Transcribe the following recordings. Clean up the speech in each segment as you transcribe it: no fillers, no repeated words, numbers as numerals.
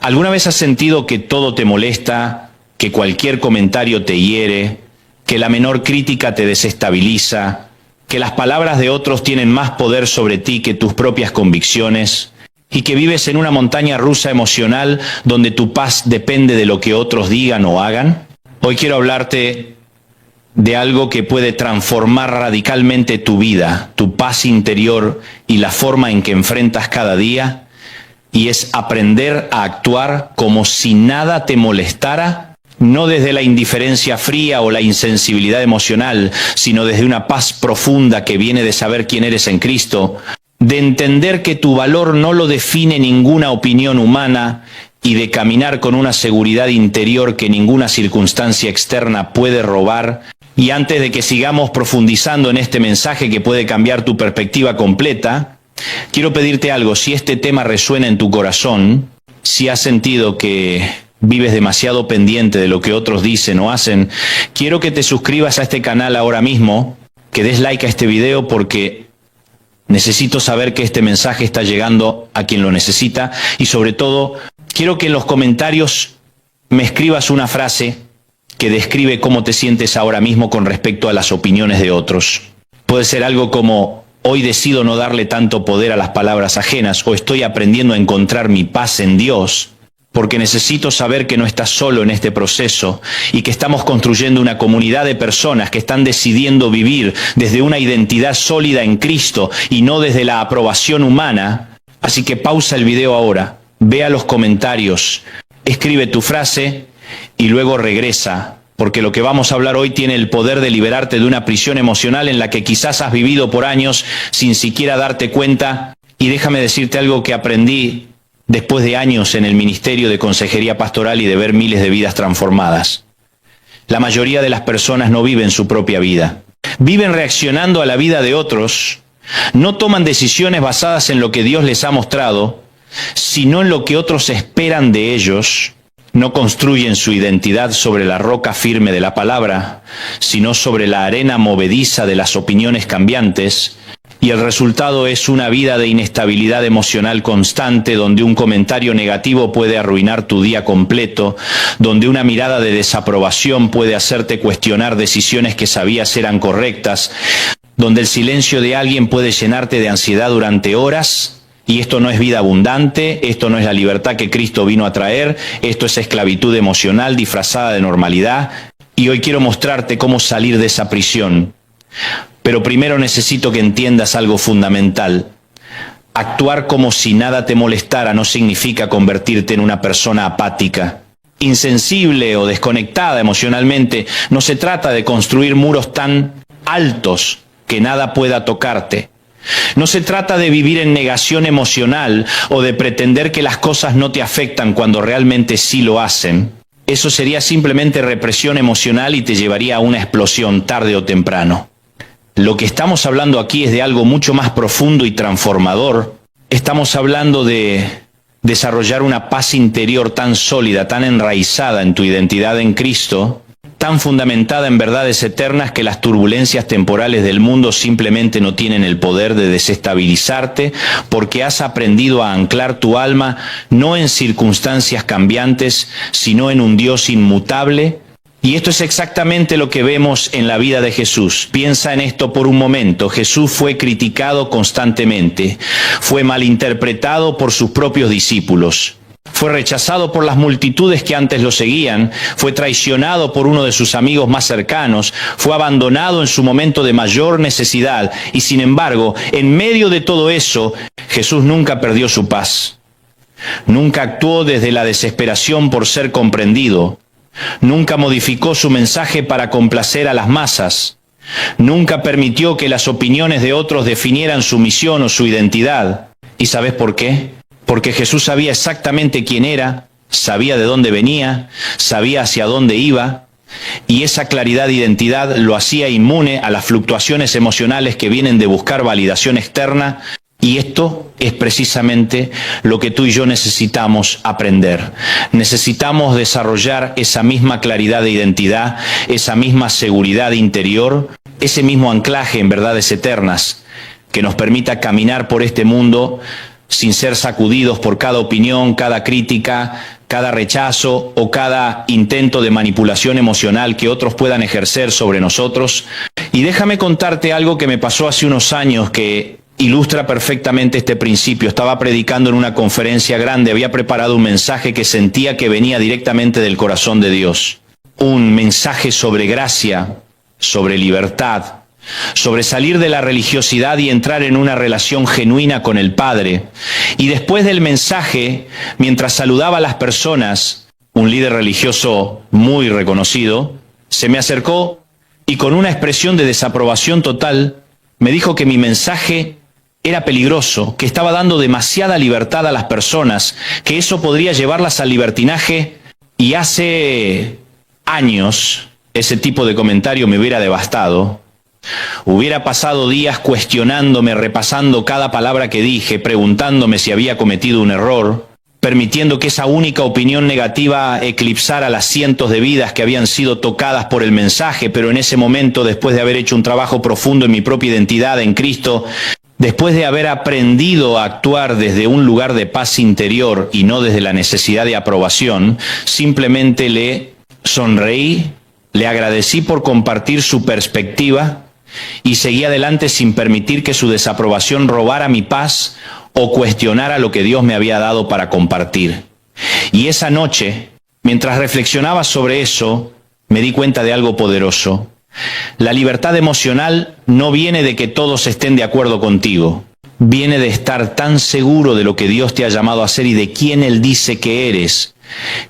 ¿Alguna vez has sentido que todo te molesta, que cualquier comentario te hiere, que la menor crítica te desestabiliza, que las palabras de otros tienen más poder sobre ti que tus propias convicciones, y que vives en una montaña rusa emocional donde tu paz depende de lo que otros digan o hagan? Hoy quiero hablarte de algo que puede transformar radicalmente tu vida, tu paz interior y la forma en que enfrentas cada día, y es aprender a actuar como si nada te molestara, no desde la indiferencia fría o la insensibilidad emocional, sino desde una paz profunda que viene de saber quién eres en Cristo, de entender que tu valor no lo define ninguna opinión humana y de caminar con una seguridad interior que ninguna circunstancia externa puede robar. Y antes de que sigamos profundizando en este mensaje que puede cambiar tu perspectiva completa, quiero pedirte algo. Si este tema resuena en tu corazón, si has sentido que vives demasiado pendiente de lo que otros dicen o hacen, quiero que te suscribas a este canal ahora mismo, que des like a este video porque necesito saber que este mensaje está llegando a quien lo necesita, y sobre todo, quiero que en los comentarios me escribas una frase que describe cómo te sientes ahora mismo con respecto a las opiniones de otros. Puede ser algo como: hoy decido no darle tanto poder a las palabras ajenas, o estoy aprendiendo a encontrar mi paz en Dios, porque necesito saber que no estás solo en este proceso y que estamos construyendo una comunidad de personas que están decidiendo vivir desde una identidad sólida en Cristo y no desde la aprobación humana. Así que pausa el video ahora, ve a los comentarios, escribe tu frase y luego regresa, porque lo que vamos a hablar hoy tiene el poder de liberarte de una prisión emocional en la que quizás has vivido por años sin siquiera darte cuenta. Y déjame decirte algo que aprendí después de años en el ministerio de consejería pastoral y de ver miles de vidas transformadas. La mayoría de las personas no viven su propia vida. Viven reaccionando a la vida de otros, no toman decisiones basadas en lo que Dios les ha mostrado, sino en lo que otros esperan de ellos. No construyen su identidad sobre la roca firme de la palabra, sino sobre la arena movediza de las opiniones cambiantes, y el resultado es una vida de inestabilidad emocional constante, donde un comentario negativo puede arruinar tu día completo, donde una mirada de desaprobación puede hacerte cuestionar decisiones que sabías eran correctas, donde el silencio de alguien puede llenarte de ansiedad durante horas. Y esto no es vida abundante, esto no es la libertad que Cristo vino a traer, esto es esclavitud emocional disfrazada de normalidad. Y hoy quiero mostrarte cómo salir de esa prisión. Pero primero necesito que entiendas algo fundamental. Actuar como si nada te molestara no significa convertirte en una persona apática, insensible o desconectada emocionalmente. No se trata de construir muros tan altos que nada pueda tocarte. No se trata de vivir en negación emocional o de pretender que las cosas no te afectan cuando realmente sí lo hacen. Eso sería simplemente represión emocional y te llevaría a una explosión tarde o temprano. Lo que estamos hablando aquí es de algo mucho más profundo y transformador. Estamos hablando de desarrollar una paz interior tan sólida, tan enraizada en tu identidad en Cristo, tan fundamentada en verdades eternas que las turbulencias temporales del mundo simplemente no tienen el poder de desestabilizarte, porque has aprendido a anclar tu alma no en circunstancias cambiantes, sino en un Dios inmutable. Y esto es exactamente lo que vemos en la vida de Jesús. Piensa en esto por un momento. Jesús fue criticado constantemente, fue malinterpretado por sus propios discípulos. Fue rechazado por las multitudes que antes lo seguían, fue traicionado por uno de sus amigos más cercanos, fue abandonado en su momento de mayor necesidad, y sin embargo, en medio de todo eso, Jesús nunca perdió su paz. Nunca actuó desde la desesperación por ser comprendido. Nunca modificó su mensaje para complacer a las masas. Nunca permitió que las opiniones de otros definieran su misión o su identidad. ¿Y sabes por qué? Porque Jesús sabía exactamente quién era, sabía de dónde venía, sabía hacia dónde iba, y esa claridad de identidad lo hacía inmune a las fluctuaciones emocionales que vienen de buscar validación externa. Y esto es precisamente lo que tú y yo necesitamos aprender. Necesitamos desarrollar esa misma claridad de identidad, esa misma seguridad interior, ese mismo anclaje en verdades eternas que nos permita caminar por este mundo sin ser sacudidos por cada opinión, cada crítica, cada rechazo o cada intento de manipulación emocional que otros puedan ejercer sobre nosotros. Y déjame contarte algo que me pasó hace unos años que ilustra perfectamente este principio. Estaba predicando en una conferencia grande, había preparado un mensaje que sentía que venía directamente del corazón de Dios. Un mensaje sobre gracia, sobre libertad, sobre salir de la religiosidad y entrar en una relación genuina con el Padre. Y después del mensaje, mientras saludaba a las personas, un líder religioso muy reconocido se me acercó y con una expresión de desaprobación total me dijo que mi mensaje era peligroso, que estaba dando demasiada libertad a las personas, que eso podría llevarlas al libertinaje. Y hace años ese tipo de comentario me hubiera devastado. Hubiera pasado días cuestionándome, repasando cada palabra que dije, preguntándome si había cometido un error, permitiendo que esa única opinión negativa eclipsara las cientos de vidas que habían sido tocadas por el mensaje. Pero en ese momento, después de haber hecho un trabajo profundo en mi propia identidad en Cristo, después de haber aprendido a actuar desde un lugar de paz interior y no desde la necesidad de aprobación, simplemente le sonreí, le agradecí por compartir su perspectiva y seguí adelante sin permitir que su desaprobación robara mi paz o cuestionara lo que Dios me había dado para compartir. Y esa noche, mientras reflexionaba sobre eso, me di cuenta de algo poderoso. La libertad emocional no viene de que todos estén de acuerdo contigo. Viene de estar tan seguro de lo que Dios te ha llamado a hacer y de quién Él dice que eres,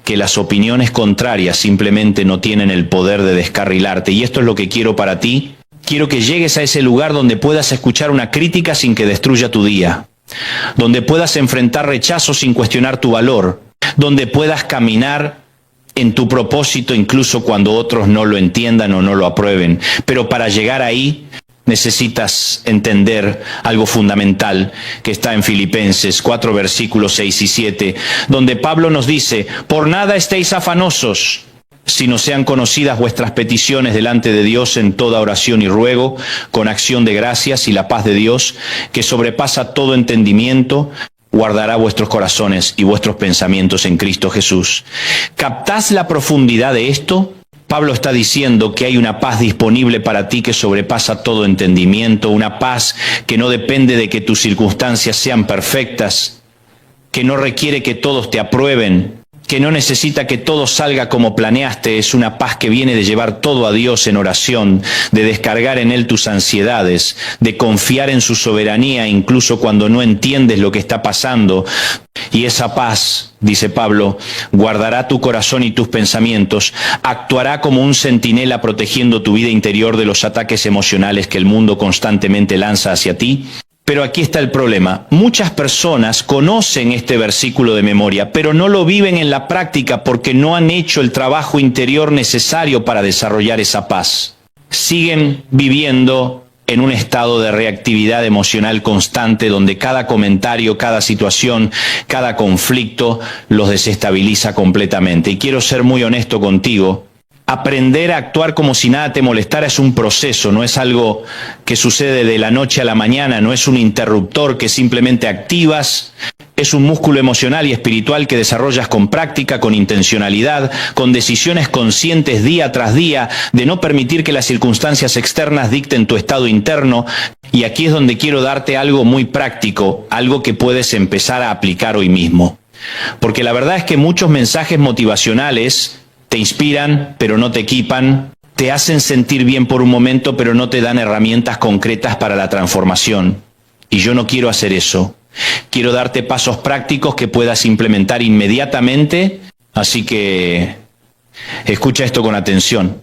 que las opiniones contrarias simplemente no tienen el poder de descarrilarte. Y esto es lo que quiero para ti. Quiero que llegues a ese lugar donde puedas escuchar una crítica sin que destruya tu día, donde puedas enfrentar rechazo sin cuestionar tu valor, donde puedas caminar en tu propósito incluso cuando otros no lo entiendan o no lo aprueben. Pero para llegar ahí necesitas entender algo fundamental que está en Filipenses 4 versículos 6 y 7, donde Pablo nos dice: por nada estéis afanosos, sino sean conocidas vuestras peticiones delante de Dios en toda oración y ruego, con acción de gracias, y la paz de Dios, que sobrepasa todo entendimiento, guardará vuestros corazones y vuestros pensamientos en Cristo Jesús. ¿Captás la profundidad de esto? Pablo está diciendo que hay una paz disponible para ti que sobrepasa todo entendimiento, una paz que no depende de que tus circunstancias sean perfectas, que no requiere que todos te aprueben, que no necesita que todo salga como planeaste. Es una paz que viene de llevar todo a Dios en oración, de descargar en Él tus ansiedades, de confiar en su soberanía incluso cuando no entiendes lo que está pasando. Y esa paz, dice Pablo, guardará tu corazón y tus pensamientos, actuará como un centinela protegiendo tu vida interior de los ataques emocionales que el mundo constantemente lanza hacia ti. Pero aquí está el problema. Muchas personas conocen este versículo de memoria, pero no lo viven en la práctica porque no han hecho el trabajo interior necesario para desarrollar esa paz. Siguen viviendo en un estado de reactividad emocional constante donde cada comentario, cada situación, cada conflicto los desestabiliza completamente. Y quiero ser muy honesto contigo. Aprender a actuar como si nada te molestara es un proceso, no es algo que sucede de la noche a la mañana, no es un interruptor que simplemente activas, es un músculo emocional y espiritual que desarrollas con práctica, con intencionalidad, con decisiones conscientes día tras día, de no permitir que las circunstancias externas dicten tu estado interno. Y aquí es donde quiero darte algo muy práctico, algo que puedes empezar a aplicar hoy mismo. Porque la verdad es que muchos mensajes motivacionales te inspiran, pero no te equipan, te hacen sentir bien por un momento, pero no te dan herramientas concretas para la transformación. Y yo no quiero hacer eso. Quiero darte pasos prácticos que puedas implementar inmediatamente, así que escucha esto con atención.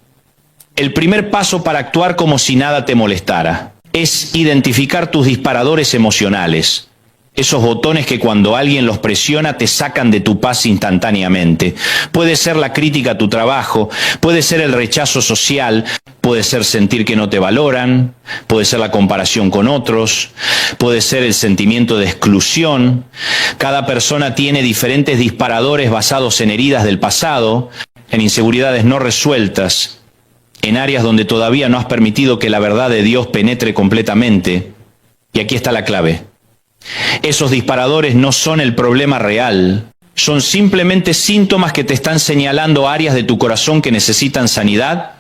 El primer paso para actuar como si nada te molestara es identificar tus disparadores emocionales. Esos botones que cuando alguien los presiona te sacan de tu paz instantáneamente. Puede ser la crítica a tu trabajo, puede ser el rechazo social, puede ser sentir que no te valoran, puede ser la comparación con otros, puede ser el sentimiento de exclusión. Cada persona tiene diferentes disparadores basados en heridas del pasado, en inseguridades no resueltas, en áreas donde todavía no has permitido que la verdad de Dios penetre completamente. Y aquí está la clave. Esos disparadores no son el problema real. Son simplemente síntomas que te están señalando áreas de tu corazón que necesitan sanidad,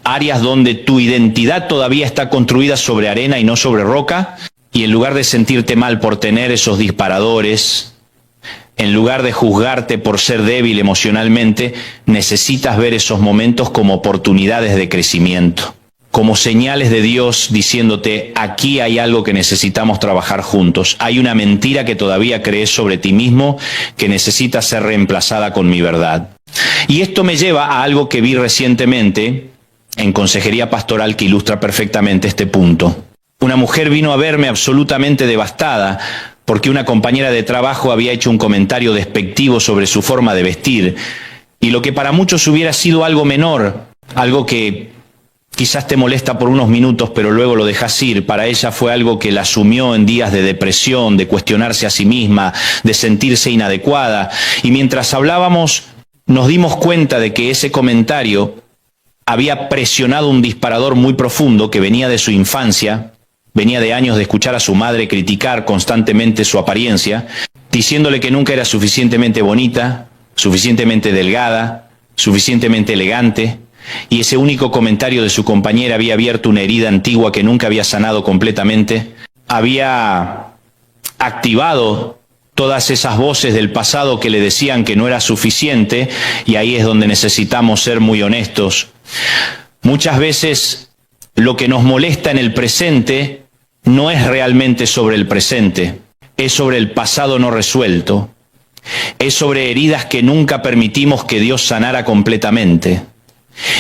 áreas donde tu identidad todavía está construida sobre arena y no sobre roca, y en lugar de sentirte mal por tener esos disparadores, en lugar de juzgarte por ser débil emocionalmente, necesitas ver esos momentos como oportunidades de crecimiento, como señales de Dios diciéndote, aquí hay algo que necesitamos trabajar juntos, hay una mentira que todavía crees sobre ti mismo que necesita ser reemplazada con mi verdad. Y esto me lleva a algo que vi recientemente en consejería pastoral que ilustra perfectamente este punto. Una mujer vino a verme absolutamente devastada porque una compañera de trabajo había hecho un comentario despectivo sobre su forma de vestir, y lo que para muchos hubiera sido algo menor, algo que quizás te molesta por unos minutos pero luego lo dejas ir, para ella fue algo que la sumió en días de depresión, de cuestionarse a sí misma, de sentirse inadecuada, y mientras hablábamos nos dimos cuenta de que ese comentario había presionado un disparador muy profundo que venía de su infancia. Venía de años de escuchar a su madre criticar constantemente su apariencia, diciéndole que nunca era suficientemente bonita, suficientemente delgada, suficientemente elegante, y ese único comentario de su compañera había abierto una herida antigua que nunca había sanado completamente, había activado todas esas voces del pasado que le decían que no era suficiente, y ahí es donde necesitamos ser muy honestos. Muchas veces lo que nos molesta en el presente no es realmente sobre el presente, es sobre el pasado no resuelto, es sobre heridas que nunca permitimos que Dios sanara completamente,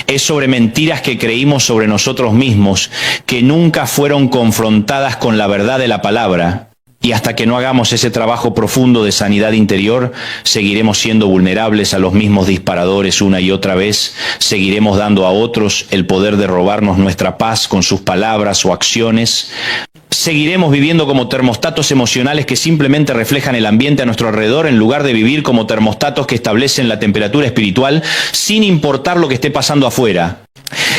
es sobre mentiras que creímos sobre nosotros mismos, que nunca fueron confrontadas con la verdad de la palabra. Y hasta que no hagamos ese trabajo profundo de sanidad interior, seguiremos siendo vulnerables a los mismos disparadores una y otra vez, seguiremos dando a otros el poder de robarnos nuestra paz con sus palabras o acciones, seguiremos viviendo como termostatos emocionales que simplemente reflejan el ambiente a nuestro alrededor en lugar de vivir como termostatos que establecen la temperatura espiritual sin importar lo que esté pasando afuera.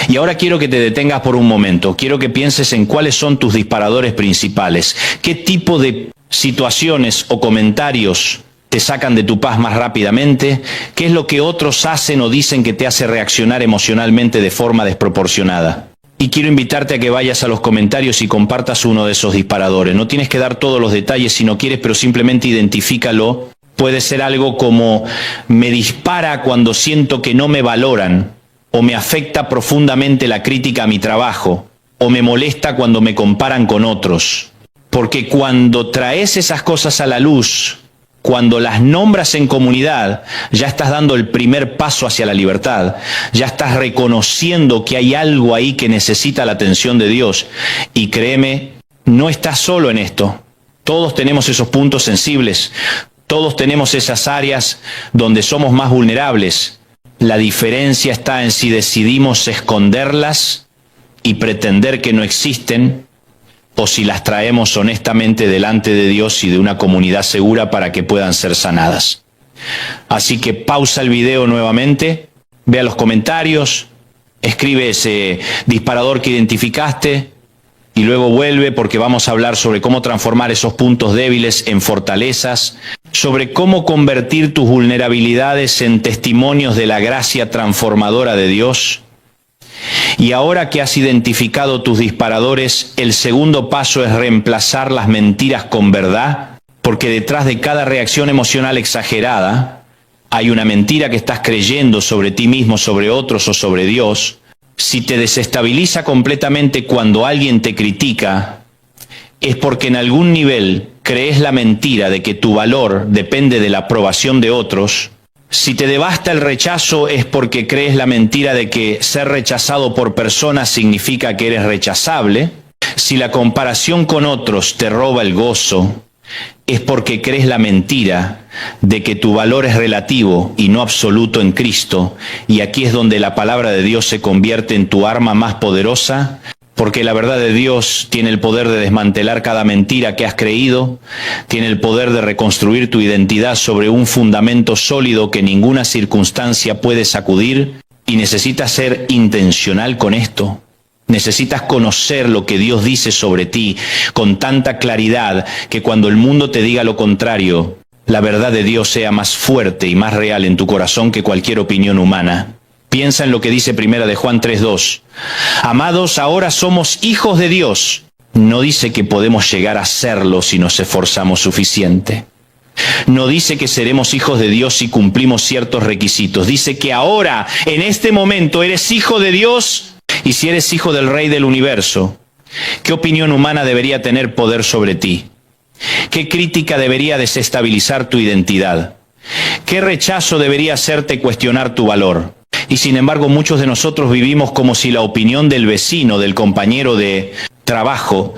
Y ahora quiero que te detengas por un momento, quiero que pienses en cuáles son tus disparadores principales, qué tipo de situaciones o comentarios te sacan de tu paz más rápidamente, qué es lo que otros hacen o dicen que te hace reaccionar emocionalmente de forma desproporcionada. Y quiero invitarte a que vayas a los comentarios y compartas uno de esos disparadores. No tienes que dar todos los detalles si no quieres, pero simplemente identifícalo. Puede ser algo como, me dispara cuando siento que no me valoran, o me afecta profundamente la crítica a mi trabajo, o me molesta cuando me comparan con otros. Porque cuando traes esas cosas a la luz, cuando las nombras en comunidad, ya estás dando el primer paso hacia la libertad, ya estás reconociendo que hay algo ahí que necesita la atención de Dios. Y créeme, no estás solo en esto. Todos tenemos esos puntos sensibles, todos tenemos esas áreas donde somos más vulnerables. La diferencia está en si decidimos esconderlas y pretender que no existen, o si las traemos honestamente delante de Dios y de una comunidad segura para que puedan ser sanadas. Así que pausa el video nuevamente, vea los comentarios, escribe ese disparador que identificaste y luego vuelve, porque vamos a hablar sobre cómo transformar esos puntos débiles en fortalezas, sobre cómo convertir tus vulnerabilidades en testimonios de la gracia transformadora de Dios. Y ahora que has identificado tus disparadores, el segundo paso es reemplazar las mentiras con verdad, porque detrás de cada reacción emocional exagerada hay una mentira que estás creyendo sobre ti mismo, sobre otros o sobre Dios. Si te desestabiliza completamente cuando alguien te critica, es porque en algún nivel crees la mentira de que tu valor depende de la aprobación de otros. Si te devasta el rechazo, es porque crees la mentira de que ser rechazado por personas significa que eres rechazable. Si la comparación con otros te roba el gozo, es porque crees la mentira de que tu valor es relativo y no absoluto en Cristo. Y aquí es donde la palabra de Dios se convierte en tu arma más poderosa, porque la verdad de Dios tiene el poder de desmantelar cada mentira que has creído, tiene el poder de reconstruir tu identidad sobre un fundamento sólido que ninguna circunstancia puede sacudir, y necesitas ser intencional con esto. Necesitas conocer lo que Dios dice sobre ti con tanta claridad que cuando el mundo te diga lo contrario, la verdad de Dios sea más fuerte y más real en tu corazón que cualquier opinión humana. Piensa en lo que dice Primera de Juan 3:2. Amados, ahora somos hijos de Dios. No dice que podemos llegar a serlo si nos esforzamos suficiente. No dice que seremos hijos de Dios si cumplimos ciertos requisitos. Dice que ahora, en este momento, eres hijo de Dios. Y si eres hijo del Rey del Universo, ¿qué opinión humana debería tener poder sobre ti? ¿Qué crítica debería desestabilizar tu identidad? ¿Qué rechazo debería hacerte cuestionar tu valor? Y sin embargo, muchos de nosotros vivimos como si la opinión del vecino, del compañero de trabajo,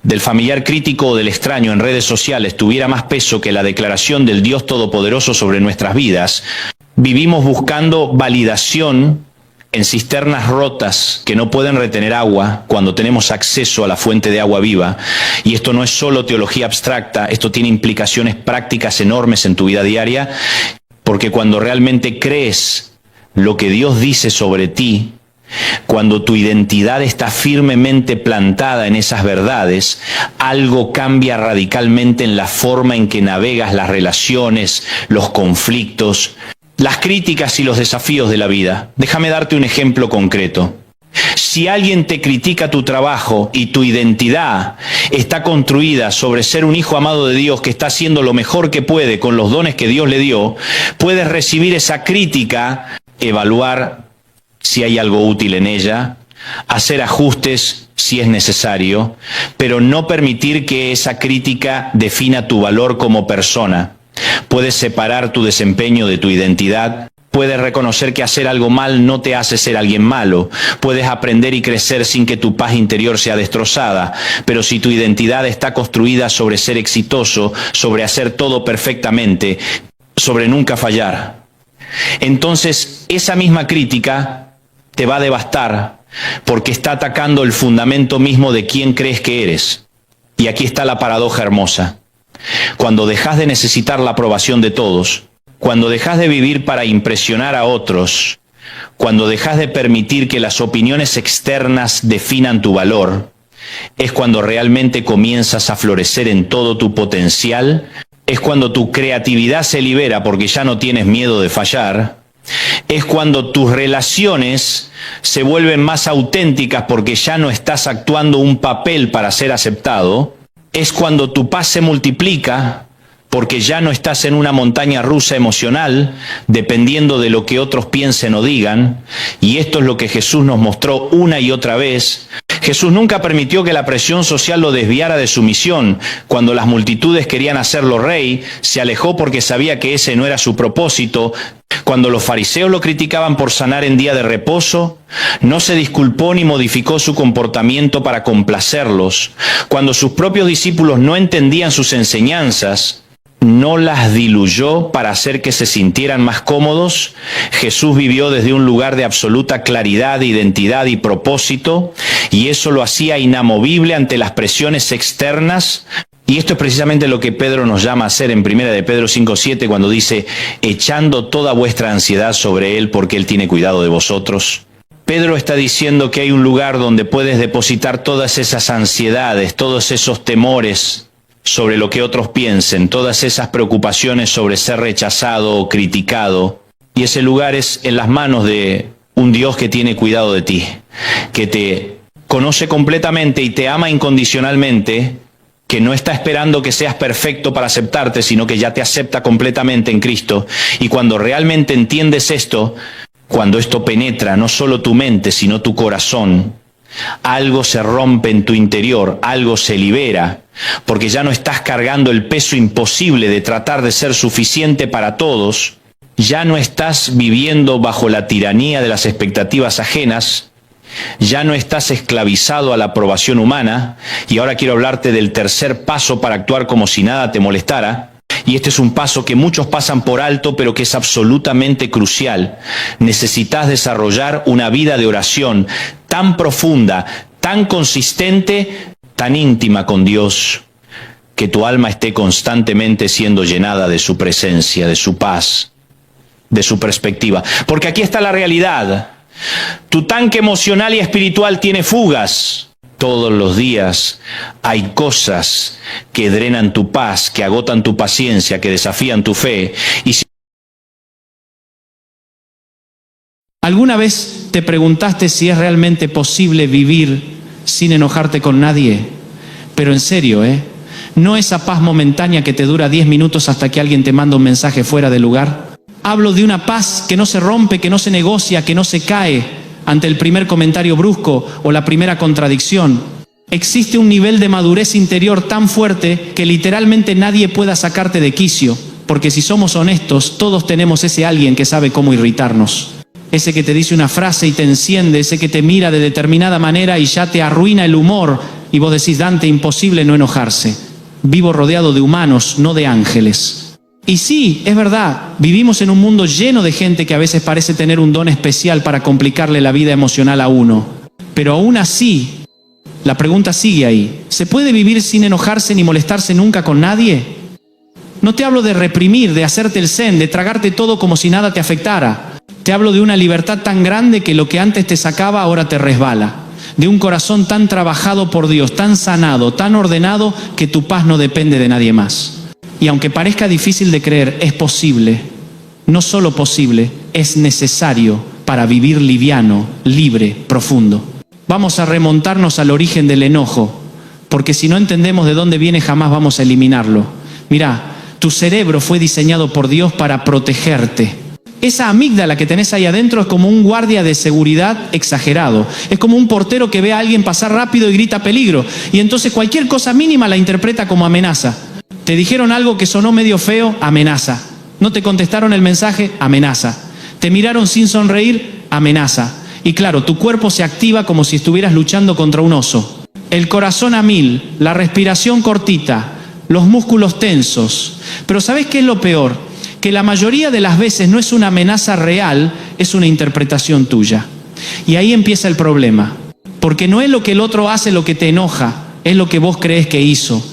del familiar crítico o del extraño en redes sociales tuviera más peso que la declaración del Dios Todopoderoso sobre nuestras vidas. Vivimos buscando validación en cisternas rotas que no pueden retener agua cuando tenemos acceso a la fuente de agua viva. Y esto no es solo teología abstracta, esto tiene implicaciones prácticas enormes en tu vida diaria, porque cuando realmente crees lo que Dios dice sobre ti, cuando tu identidad está firmemente plantada en esas verdades, algo cambia radicalmente en la forma en que navegas las relaciones, los conflictos, las críticas y los desafíos de la vida. Déjame darte un ejemplo concreto. Si alguien te critica tu trabajo y tu identidad está construida sobre ser un hijo amado de Dios que está haciendo lo mejor que puede con los dones que Dios le dio, puedes recibir esa crítica, evaluar si hay algo útil en ella, hacer ajustes si es necesario, pero no permitir que esa crítica defina tu valor como persona. Puedes separar tu desempeño de tu identidad. Puedes reconocer que hacer algo mal no te hace ser alguien malo. Puedes aprender y crecer sin que tu paz interior sea destrozada. Pero si tu identidad está construida sobre ser exitoso, sobre hacer todo perfectamente, sobre nunca fallar, entonces esa misma crítica te va a devastar porque está atacando el fundamento mismo de quién crees que eres. Y aquí está la paradoja hermosa. Cuando dejas de necesitar la aprobación de todos, cuando dejas de vivir para impresionar a otros, cuando dejas de permitir que las opiniones externas definan tu valor, es cuando realmente comienzas a florecer en todo tu potencial, es cuando tu creatividad se libera porque ya no tienes miedo de fallar, es cuando tus relaciones se vuelven más auténticas porque ya no estás actuando un papel para ser aceptado, es cuando tu paz se multiplica porque ya no estás en una montaña rusa emocional dependiendo de lo que otros piensen o digan. Y esto es lo que Jesús nos mostró una y otra vez. Jesús nunca permitió que la presión social lo desviara de su misión. Cuando las multitudes querían hacerlo rey, se alejó porque sabía que ese no era su propósito. Cuando los fariseos lo criticaban por sanar en día de reposo, no se disculpó ni modificó su comportamiento para complacerlos. Cuando sus propios discípulos no entendían sus enseñanzas, no las diluyó para hacer que se sintieran más cómodos. Jesús vivió desde un lugar de absoluta claridad, identidad y propósito, y eso lo hacía inamovible ante las presiones externas. Y esto es precisamente lo que Pedro nos llama a hacer en 1 de Pedro 5:7 cuando dice, echando toda vuestra ansiedad sobre Él porque Él tiene cuidado de vosotros. Pedro está diciendo que hay un lugar donde puedes depositar todas esas ansiedades, todos esos temores sobre lo que otros piensen, todas esas preocupaciones sobre ser rechazado o criticado. Y ese lugar es en las manos de un Dios que tiene cuidado de ti, que te conoce completamente y te ama incondicionalmente, que no está esperando que seas perfecto para aceptarte, sino que ya te acepta completamente en Cristo. Y cuando realmente entiendes esto, cuando esto penetra no solo tu mente, sino tu corazón, algo se rompe en tu interior, algo se libera, porque ya no estás cargando el peso imposible de tratar de ser suficiente para todos, ya no estás viviendo bajo la tiranía de las expectativas ajenas, ya no estás esclavizado a la aprobación humana. Y ahora quiero hablarte del tercer paso para actuar como si nada te molestara. Y este es un paso que muchos pasan por alto, pero que es absolutamente crucial. Necesitas desarrollar una vida de oración tan profunda, tan consistente, tan íntima con Dios, que tu alma esté constantemente siendo llenada de su presencia, de su paz, de su perspectiva. Porque aquí está la realidad. Tu tanque emocional y espiritual tiene fugas. Todos los días hay cosas que drenan tu paz, que agotan tu paciencia, que desafían tu fe. ¿Alguna vez te preguntaste si es realmente posible vivir sin enojarte con nadie? Pero en serio, ¿no esa paz momentánea que te dura 10 minutos hasta que alguien te manda un mensaje fuera de lugar? Hablo de una paz que no se rompe, que no se negocia, que no se cae ante el primer comentario brusco o la primera contradicción. Existe un nivel de madurez interior tan fuerte que literalmente nadie pueda sacarte de quicio, porque si somos honestos, todos tenemos ese alguien que sabe cómo irritarnos. Ese que te dice una frase y te enciende, ese que te mira de determinada manera y ya te arruina el humor, y vos decís: Dante, imposible no enojarse. Vivo rodeado de humanos, no de ángeles. Y sí, es verdad, vivimos en un mundo lleno de gente que a veces parece tener un don especial para complicarle la vida emocional a uno. Pero aún así, la pregunta sigue ahí: ¿se puede vivir sin enojarse ni molestarse nunca con nadie? No te hablo de reprimir, de hacerte el zen, de tragarte todo como si nada te afectara. Te hablo de una libertad tan grande que lo que antes te sacaba ahora te resbala. De un corazón tan trabajado por Dios, tan sanado, tan ordenado, que tu paz no depende de nadie más. Y aunque parezca difícil de creer, es posible. No solo posible, es necesario para vivir liviano, libre, profundo. Vamos a remontarnos al origen del enojo, porque si no entendemos de dónde viene, jamás vamos a eliminarlo. Mirá, tu cerebro fue diseñado por Dios para protegerte. Esa amígdala que tenés ahí adentro es como un guardia de seguridad exagerado. Es como un portero que ve a alguien pasar rápido y grita peligro. Y entonces cualquier cosa mínima la interpreta como amenaza. Te dijeron algo que sonó medio feo, amenaza. No te contestaron el mensaje, amenaza. Te miraron sin sonreír, amenaza. Y claro, tu cuerpo se activa como si estuvieras luchando contra un oso. El corazón a 1000, la respiración cortita, los músculos tensos. Pero ¿sabés qué es lo peor? Que la mayoría de las veces no es una amenaza real, es una interpretación tuya. Y ahí empieza el problema. Porque no es lo que el otro hace lo que te enoja, es lo que vos crees que hizo.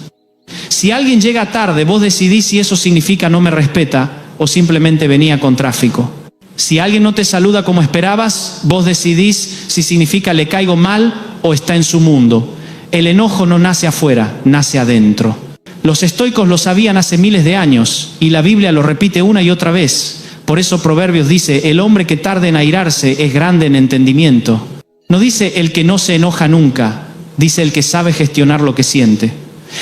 Si alguien llega tarde, vos decidís si eso significa no me respeta o simplemente venía con tráfico. Si alguien no te saluda como esperabas, vos decidís si significa le caigo mal o está en su mundo. El enojo no nace afuera, nace adentro. Los estoicos lo sabían hace miles de años y la Biblia lo repite una y otra vez. Por eso Proverbios dice: el hombre que tarda en airarse es grande en entendimiento. No dice el que no se enoja nunca, dice el que sabe gestionar lo que siente.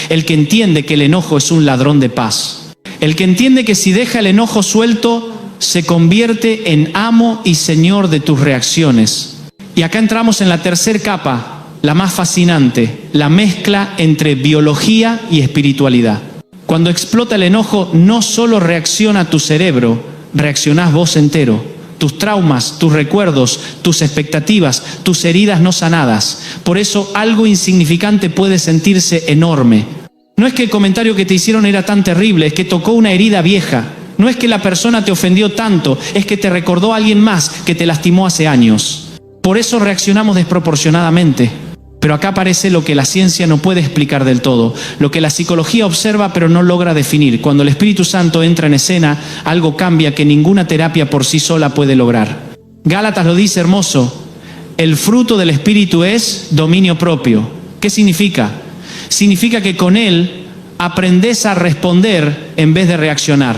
El que entiende que el enojo es un ladrón de paz. El que entiende que si deja el enojo suelto, se convierte en amo y señor de tus reacciones. Y acá entramos en la tercera capa, la más fascinante, la mezcla entre biología y espiritualidad. Cuando explota el enojo, no solo reacciona tu cerebro, reaccionás vos entero. Tus traumas, tus recuerdos, tus expectativas, tus heridas no sanadas. Por eso algo insignificante puede sentirse enorme. No es que el comentario que te hicieron era tan terrible, es que tocó una herida vieja. No es que la persona te ofendió tanto, es que te recordó a alguien más que te lastimó hace años. Por eso reaccionamos desproporcionadamente. Pero acá aparece lo que la ciencia no puede explicar del todo, lo que la psicología observa pero no logra definir. Cuando el Espíritu Santo entra en escena, algo cambia que ninguna terapia por sí sola puede lograr. Gálatas lo dice hermoso: el fruto del Espíritu es dominio propio. ¿Qué significa? Significa que con él aprendés a responder en vez de reaccionar.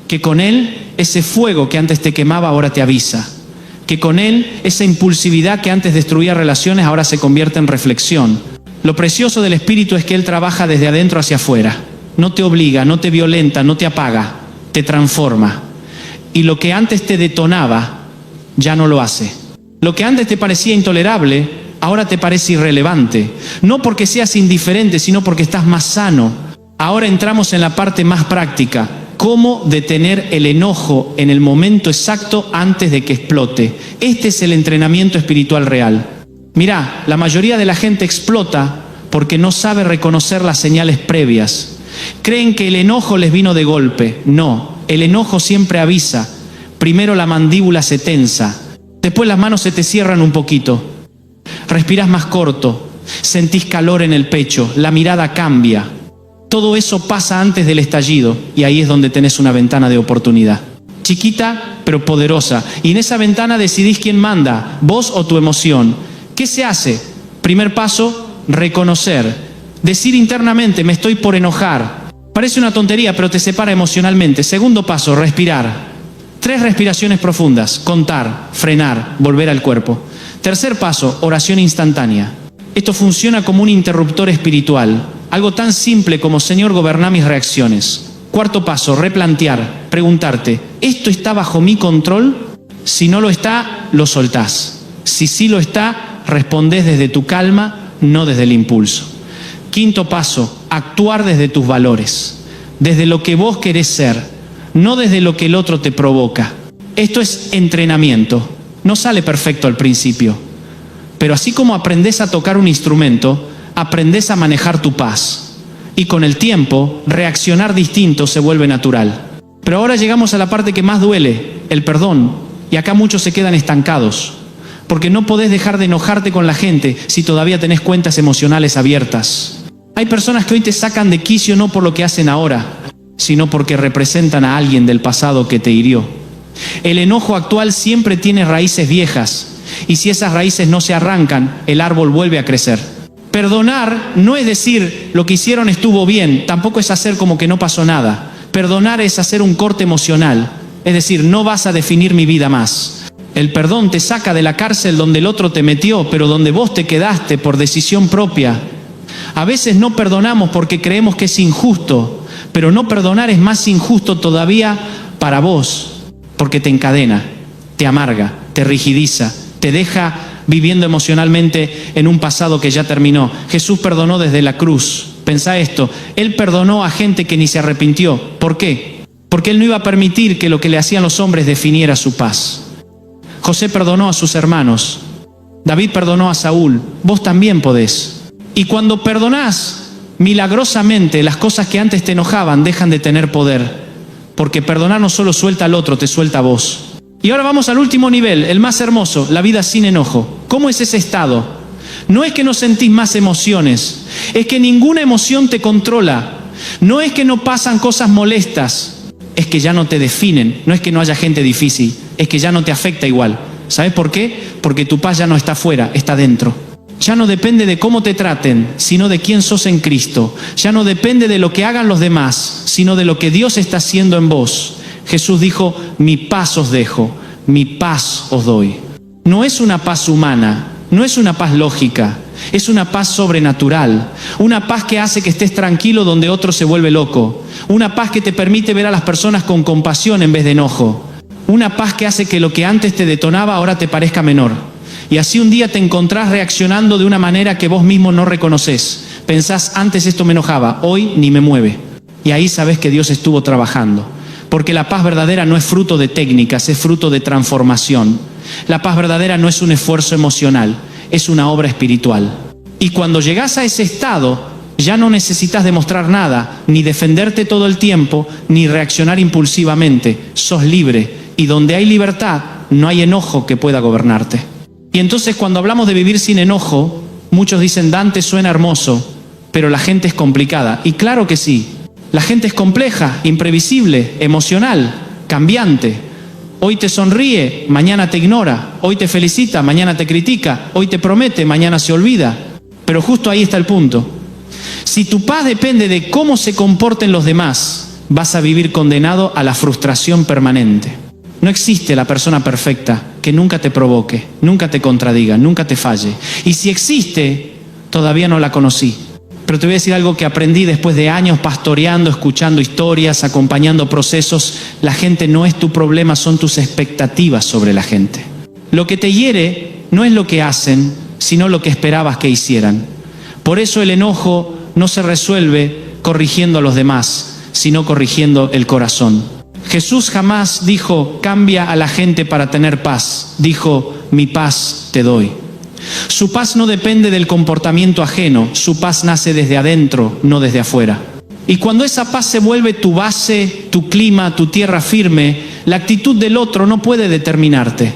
Que con él ese fuego que antes te quemaba ahora te avisa. Que con él esa impulsividad que antes destruía relaciones ahora se convierte en reflexión. Lo precioso del Espíritu es que él trabaja desde adentro hacia afuera. No te obliga, no te violenta, no te apaga, te transforma. Y lo que antes te detonaba, ya no lo hace. Lo que antes te parecía intolerable, ahora te parece irrelevante. No porque seas indiferente, sino porque estás más sano. Ahora entramos en la parte más práctica. Cómo detener el enojo en el momento exacto antes de que explote. Este es el entrenamiento espiritual real. Mirá, la mayoría de la gente explota porque no sabe reconocer las señales previas. Creen que el enojo les vino de golpe. No, el enojo siempre avisa. Primero la mandíbula se tensa, después las manos se te cierran un poquito. Respirás más corto, sentís calor en el pecho, la mirada cambia. Todo eso pasa antes del estallido y ahí es donde tenés una ventana de oportunidad. Chiquita, pero poderosa. Y en esa ventana decidís quién manda, vos o tu emoción. ¿Qué se hace? Primer paso, reconocer. Decir internamente, me estoy por enojar. Parece una tontería, pero te separa emocionalmente. Segundo paso, respirar. 3 respiraciones profundas, contar, frenar, volver al cuerpo. Tercer paso, oración instantánea. Esto funciona como un interruptor espiritual. Algo tan simple como, Señor, goberná mis reacciones. Cuarto paso, replantear, preguntarte, ¿esto está bajo mi control? Si no lo está, lo soltás. Si sí lo está, respondés desde tu calma, no desde el impulso. Quinto paso, actuar desde tus valores, desde lo que vos querés ser, no desde lo que el otro te provoca. Esto es entrenamiento. No sale perfecto al principio, pero así como aprendés a tocar un instrumento, aprendés a manejar tu paz. Y con el tiempo, reaccionar distinto se vuelve natural. Pero ahora llegamos a la parte que más duele, el perdón. Y acá muchos se quedan estancados, porque no podés dejar de enojarte con la gente si todavía tenés cuentas emocionales abiertas. Hay personas que hoy te sacan de quicio no por lo que hacen ahora, sino porque representan a alguien del pasado que te hirió. El enojo actual siempre tiene raíces viejas, y si esas raíces no se arrancan, el árbol vuelve a crecer. Perdonar no es decir lo que hicieron estuvo bien, tampoco es hacer como que no pasó nada. Perdonar es hacer un corte emocional, es decir, no vas a definir mi vida más. El perdón te saca de la cárcel donde el otro te metió, pero donde vos te quedaste por decisión propia. A veces no perdonamos porque creemos que es injusto, pero no perdonar es más injusto todavía para vos, porque te encadena, te amarga, te rigidiza, te deja viviendo emocionalmente en un pasado que ya terminó. Jesús perdonó desde la cruz. Pensá esto, Él perdonó a gente que ni se arrepintió. ¿Por qué? Porque Él no iba a permitir que lo que le hacían los hombres definiera su paz. José perdonó a sus hermanos. David perdonó a Saúl. Vos también podés. Y cuando perdonás, milagrosamente las cosas que antes te enojaban dejan de tener poder. Porque perdonar no solo suelta al otro, te suelta a vos. Y ahora vamos al último nivel, el más hermoso, la vida sin enojo. ¿Cómo es ese estado? No es que no sentís más emociones, es que ninguna emoción te controla. No es que no pasan cosas molestas, es que ya no te definen. No es que no haya gente difícil, es que ya no te afecta igual. ¿Sabes por qué? Porque tu paz ya no está afuera, está dentro. Ya no depende de cómo te traten, sino de quién sos en Cristo. Ya no depende de lo que hagan los demás, sino de lo que Dios está haciendo en vos. Jesús dijo, mi paz os dejo, mi paz os doy. No es una paz humana, no es una paz lógica, es una paz sobrenatural. Una paz que hace que estés tranquilo donde otro se vuelve loco. Una paz que te permite ver a las personas con compasión en vez de enojo. Una paz que hace que lo que antes te detonaba ahora te parezca menor. Y así un día te encontrás reaccionando de una manera que vos mismo no reconoces. Pensás, antes esto me enojaba, hoy ni me mueve. Y ahí sabés que Dios estuvo trabajando. Porque la paz verdadera no es fruto de técnicas, es fruto de transformación. La paz verdadera no es un esfuerzo emocional, es una obra espiritual. Y cuando llegás a ese estado, ya no necesitas demostrar nada, ni defenderte todo el tiempo, ni reaccionar impulsivamente. Sos libre. Y donde hay libertad, no hay enojo que pueda gobernarte. Y entonces cuando hablamos de vivir sin enojo, muchos dicen, Dante, suena hermoso, pero la gente es complicada. Y claro que sí. La gente es compleja, imprevisible, emocional, cambiante. Hoy te sonríe, mañana te ignora. Hoy te felicita, mañana te critica. Hoy te promete, mañana se olvida. Pero justo ahí está el punto. Si tu paz depende de cómo se comporten los demás, vas a vivir condenado a la frustración permanente. No existe la persona perfecta que nunca te provoque, nunca te contradiga, nunca te falle. Y si existe, todavía no la conocí. Pero te voy a decir algo que aprendí después de años pastoreando, escuchando historias, acompañando procesos. La gente no es tu problema, son tus expectativas sobre la gente. Lo que te hiere no es lo que hacen, sino lo que esperabas que hicieran. Por eso el enojo no se resuelve corrigiendo a los demás, sino corrigiendo el corazón. Jesús jamás dijo, cambia a la gente para tener paz. Dijo, mi paz te doy. Su paz no depende del comportamiento ajeno, su paz nace desde adentro, no desde afuera. Y cuando esa paz se vuelve tu base, tu clima, tu tierra firme, la actitud del otro no puede determinarte.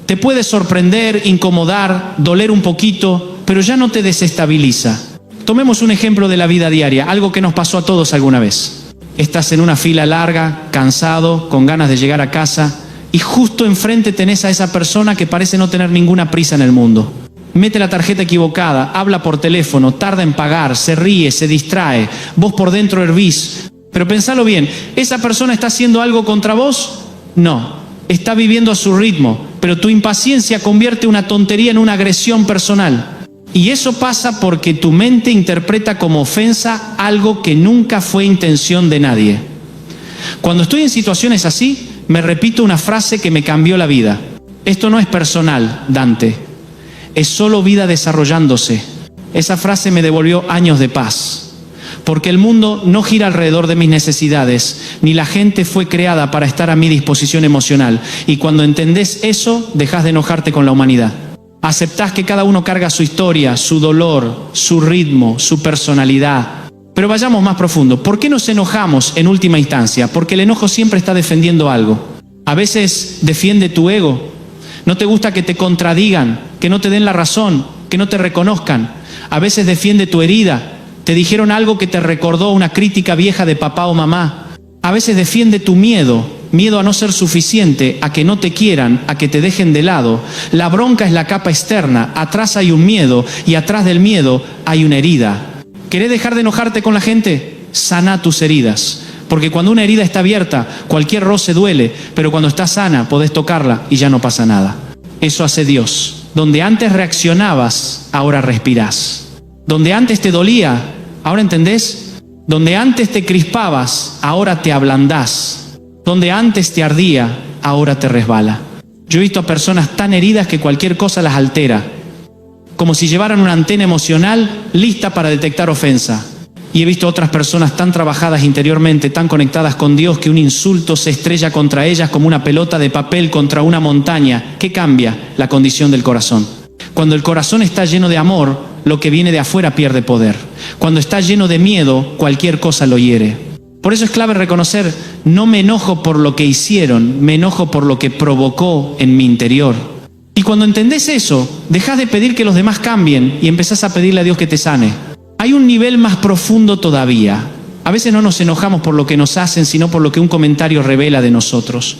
Te puede sorprender, incomodar, doler un poquito, pero ya no te desestabiliza. Tomemos un ejemplo de la vida diaria, algo que nos pasó a todos alguna vez. Estás en una fila larga, cansado, con ganas de llegar a casa, y justo enfrente tenés a esa persona que parece no tener ninguna prisa en el mundo. Mete la tarjeta equivocada, habla por teléfono, tarda en pagar, se ríe, se distrae, vos por dentro hervís. Pero pensalo bien, ¿esa persona está haciendo algo contra vos? No, está viviendo a su ritmo, pero tu impaciencia convierte una tontería en una agresión personal. Y eso pasa porque tu mente interpreta como ofensa algo que nunca fue intención de nadie. Cuando estoy en situaciones así, me repito una frase que me cambió la vida. Esto no es personal, Dante. Es solo vida desarrollándose. Esa frase me devolvió años de paz. Porque el mundo no gira alrededor de mis necesidades, ni la gente fue creada para estar a mi disposición emocional. Y cuando entendés eso, dejás de enojarte con la humanidad. Aceptás que cada uno carga su historia, su dolor, su ritmo, su personalidad. Pero vayamos más profundo. ¿Por qué nos enojamos en última instancia? Porque el enojo siempre está defendiendo algo. A veces defiende tu ego. No te gusta que te contradigan, que no te den la razón, que no te reconozcan. A veces defiende tu herida. Te dijeron algo que te recordó una crítica vieja de papá o mamá. A veces defiende tu miedo. Miedo a no ser suficiente, a que no te quieran, a que te dejen de lado. La bronca es la capa externa. Atrás hay un miedo y atrás del miedo hay una herida. ¿Querés dejar de enojarte con la gente? Sana tus heridas. Porque cuando una herida está abierta, cualquier roce duele, pero cuando está sana, podés tocarla y ya no pasa nada. Eso hace Dios. Donde antes reaccionabas, ahora respirás. Donde antes te dolía, ¿ahora entendés? Donde antes te crispabas, ahora te ablandás. Donde antes te ardía, ahora te resbala. Yo he visto a personas tan heridas que cualquier cosa las altera. Como si llevaran una antena emocional lista para detectar ofensa. Y he visto otras personas tan trabajadas interiormente, tan conectadas con Dios, que un insulto se estrella contra ellas como una pelota de papel contra una montaña. ¿Qué cambia? La condición del corazón. Cuando el corazón está lleno de amor, lo que viene de afuera pierde poder. Cuando está lleno de miedo, cualquier cosa lo hiere. Por eso es clave reconocer, no me enojo por lo que hicieron, me enojo por lo que provocó en mi interior. Y cuando entendés eso, dejás de pedir que los demás cambien y empezás a pedirle a Dios que te sane. Hay un nivel más profundo todavía. A veces no nos enojamos por lo que nos hacen, sino por lo que un comentario revela de nosotros.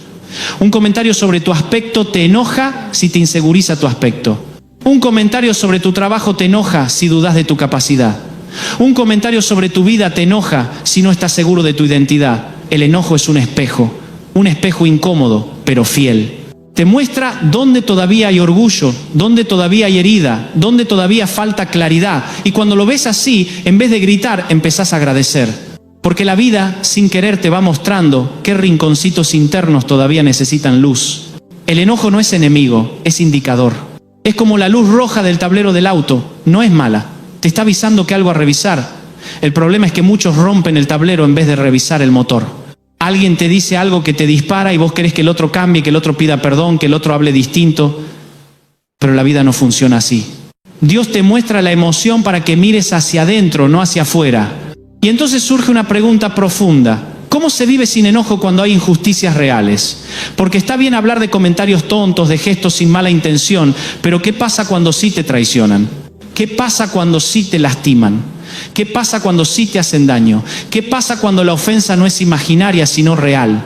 Un comentario sobre tu aspecto te enoja si te inseguriza tu aspecto. Un comentario sobre tu trabajo te enoja si dudas de tu capacidad. Un comentario sobre tu vida te enoja si no estás seguro de tu identidad. El enojo es un espejo incómodo, pero fiel. Te muestra dónde todavía hay orgullo, dónde todavía hay herida, dónde todavía falta claridad. Y cuando lo ves así, en vez de gritar, empezás a agradecer. Porque la vida, sin querer, te va mostrando qué rinconcitos internos todavía necesitan luz. El enojo no es enemigo, es indicador. Es como la luz roja del tablero del auto, no es mala. Te está avisando que algo a revisar. El problema es que muchos rompen el tablero en vez de revisar el motor. Alguien te dice algo que te dispara y vos querés que el otro cambie, que el otro pida perdón, que el otro hable distinto. Pero la vida no funciona así. Dios te muestra la emoción para que mires hacia adentro, no hacia afuera. Y entonces surge una pregunta profunda. ¿Cómo se vive sin enojo cuando hay injusticias reales? Porque está bien hablar de comentarios tontos, de gestos sin mala intención, pero ¿qué pasa cuando sí te traicionan? ¿Qué pasa cuando sí te lastiman? ¿Qué pasa cuando sí te hacen daño? ¿Qué pasa cuando la ofensa no es imaginaria sino real?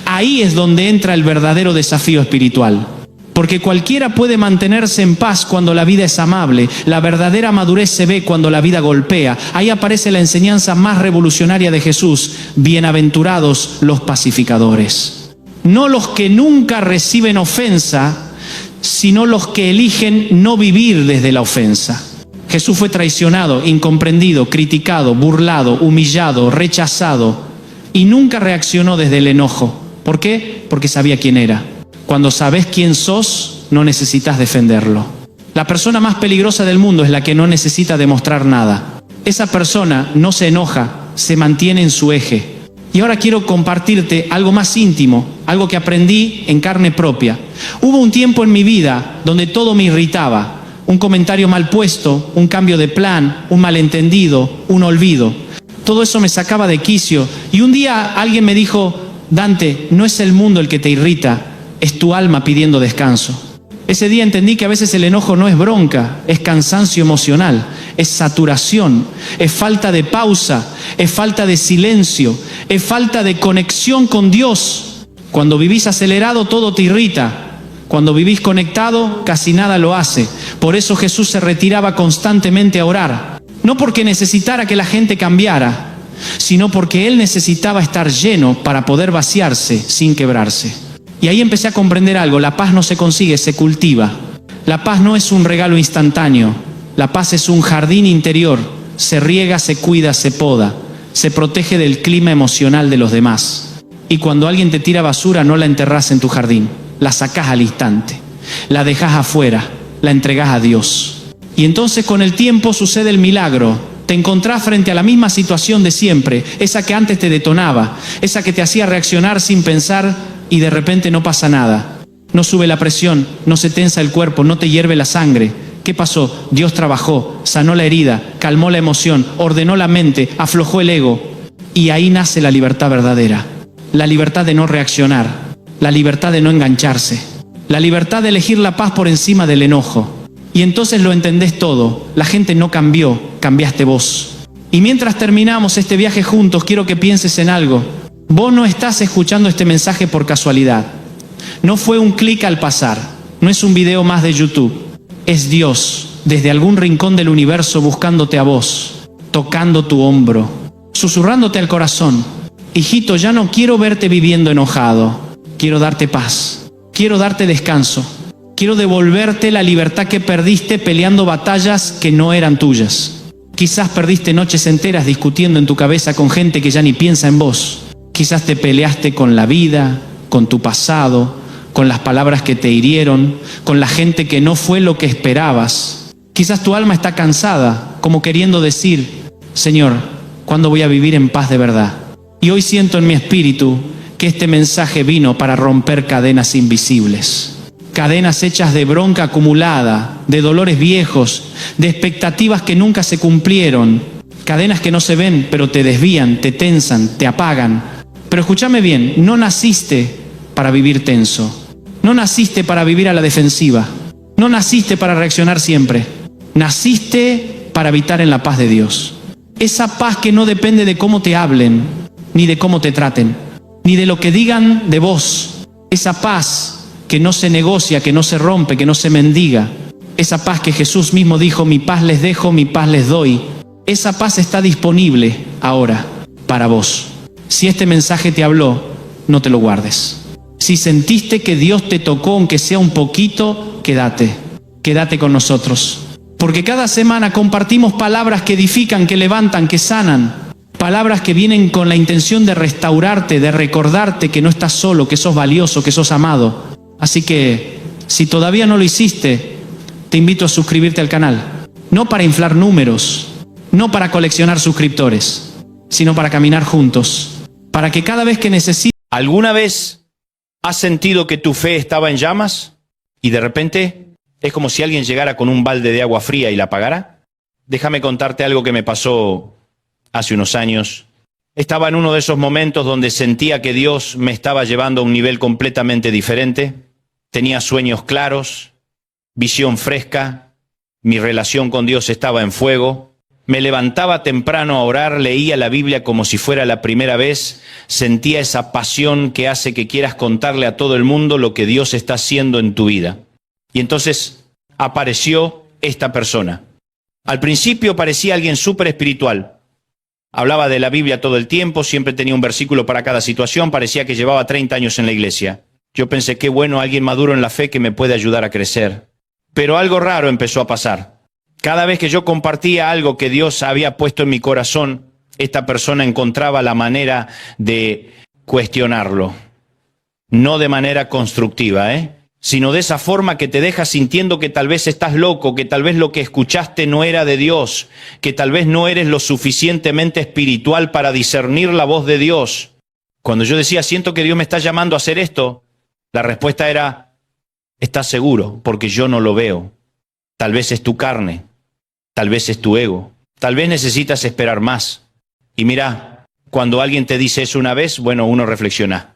Ahí es donde entra el verdadero desafío espiritual. Porque cualquiera puede mantenerse en paz cuando la vida es amable. La verdadera madurez se ve cuando la vida golpea. Ahí aparece la enseñanza más revolucionaria de Jesús. Bienaventurados los pacificadores. No los que nunca reciben ofensa, sino los que eligen no vivir desde la ofensa. Jesús fue traicionado, incomprendido, criticado, burlado, humillado, rechazado y nunca reaccionó desde el enojo. ¿Por qué? Porque sabía quién era. Cuando sabes quién sos, no necesitas defenderlo. La persona más peligrosa del mundo es la que no necesita demostrar nada. Esa persona no se enoja, se mantiene en su eje. Y ahora quiero compartirte algo más íntimo, algo que aprendí en carne propia. Hubo un tiempo en mi vida donde todo me irritaba. Un comentario mal puesto, un cambio de plan, un malentendido, un olvido. Todo eso me sacaba de quicio. Y un día alguien me dijo, Dante, no es el mundo el que te irrita, es tu alma pidiendo descanso. Ese día entendí que a veces el enojo no es bronca, es cansancio emocional, es saturación, es falta de pausa, es falta de silencio, es falta de conexión con Dios. Cuando vivís acelerado, todo te irrita. Cuando vivís conectado, casi nada lo hace. Por eso Jesús se retiraba constantemente a orar. No porque necesitara que la gente cambiara, sino porque Él necesitaba estar lleno para poder vaciarse sin quebrarse. Y ahí empecé a comprender algo: la paz no se consigue, se cultiva. La paz no es un regalo instantáneo. La paz es un jardín interior. Se riega, se cuida, se poda. Se protege del clima emocional de los demás. Y cuando alguien te tira basura, no la enterrás en tu jardín. La sacás al instante. La dejás afuera. La entregás a Dios. Y entonces con el tiempo sucede el milagro. Te encontrás frente a la misma situación de siempre. Esa que antes te detonaba. Esa que te hacía reaccionar sin pensar y de repente no pasa nada. No sube la presión, no se tensa el cuerpo, no te hierve la sangre. ¿Qué pasó? Dios trabajó, sanó la herida, calmó la emoción, ordenó la mente, aflojó el ego. Y ahí nace la libertad verdadera. La libertad de no reaccionar, la libertad de no engancharse, la libertad de elegir la paz por encima del enojo. Y entonces lo entendés todo. La gente no cambió, cambiaste vos. Y mientras terminamos este viaje juntos, quiero que pienses en algo. Vos no estás escuchando este mensaje por casualidad. No fue un clic al pasar. No es un video más de YouTube. Es Dios, desde algún rincón del universo, buscándote a vos, tocando tu hombro, susurrándote al corazón. Hijito, ya no quiero verte viviendo enojado. Quiero darte paz. Quiero darte descanso. Quiero devolverte la libertad que perdiste peleando batallas que no eran tuyas. Quizás perdiste noches enteras discutiendo en tu cabeza con gente que ya ni piensa en vos. Quizás te peleaste con la vida, con tu pasado, con las palabras que te hirieron, con la gente que no fue lo que esperabas. Quizás tu alma está cansada, como queriendo decir: Señor, ¿cuándo voy a vivir en paz de verdad? Y hoy siento en mi espíritu que este mensaje vino para romper cadenas invisibles. Cadenas hechas de bronca acumulada, de dolores viejos, de expectativas que nunca se cumplieron. Cadenas que no se ven, pero te desvían, te tensan, te apagan. Pero escúchame bien, no naciste para vivir tenso. No naciste para vivir a la defensiva. No naciste para reaccionar siempre. Naciste para habitar en la paz de Dios. Esa paz que no depende de cómo te hablen, ni de cómo te traten, ni de lo que digan de vos. Esa paz que no se negocia, que no se rompe, que no se mendiga. Esa paz que Jesús mismo dijo: mi paz les dejo, mi paz les doy. Esa paz está disponible ahora para vos. Si este mensaje te habló, no te lo guardes. Si sentiste que Dios te tocó, aunque sea un poquito, quédate con nosotros. Porque cada semana compartimos palabras que edifican, que levantan, que sanan. Palabras que vienen con la intención de restaurarte, de recordarte que no estás solo, que sos valioso, que sos amado. Así que, si todavía no lo hiciste, te invito a suscribirte al canal. No para inflar números, no para coleccionar suscriptores, sino para caminar juntos. Para que cada vez que necesites... ¿Alguna vez has sentido que tu fe estaba en llamas y de repente es como si alguien llegara con un balde de agua fría y la apagara? Déjame contarte algo que me pasó hace unos años. Estaba en uno de esos momentos donde sentía que Dios me estaba llevando a un nivel completamente diferente. Tenía sueños claros, visión fresca, mi relación con Dios estaba en fuego. Me levantaba temprano a orar, leía la Biblia como si fuera la primera vez, sentía esa pasión que hace que quieras contarle a todo el mundo lo que Dios está haciendo en tu vida. Y entonces apareció esta persona. Al principio parecía alguien súper espiritual. Hablaba de la Biblia todo el tiempo, siempre tenía un versículo para cada situación, parecía que llevaba 30 años en la iglesia. Yo pensé, qué bueno, alguien maduro en la fe que me puede ayudar a crecer. Pero algo raro empezó a pasar. Cada vez que yo compartía algo que Dios había puesto en mi corazón, esta persona encontraba la manera de cuestionarlo. No de manera constructiva, sino de esa forma que te deja sintiendo que tal vez estás loco, que tal vez lo que escuchaste no era de Dios, que tal vez no eres lo suficientemente espiritual para discernir la voz de Dios. Cuando yo decía, siento que Dios me está llamando a hacer esto, la respuesta era, ¿estás seguro? Porque yo no lo veo. Tal vez es tu carne, tal vez es tu ego, tal vez necesitas esperar más. Y mira, cuando alguien te dice eso una vez, bueno, uno reflexiona.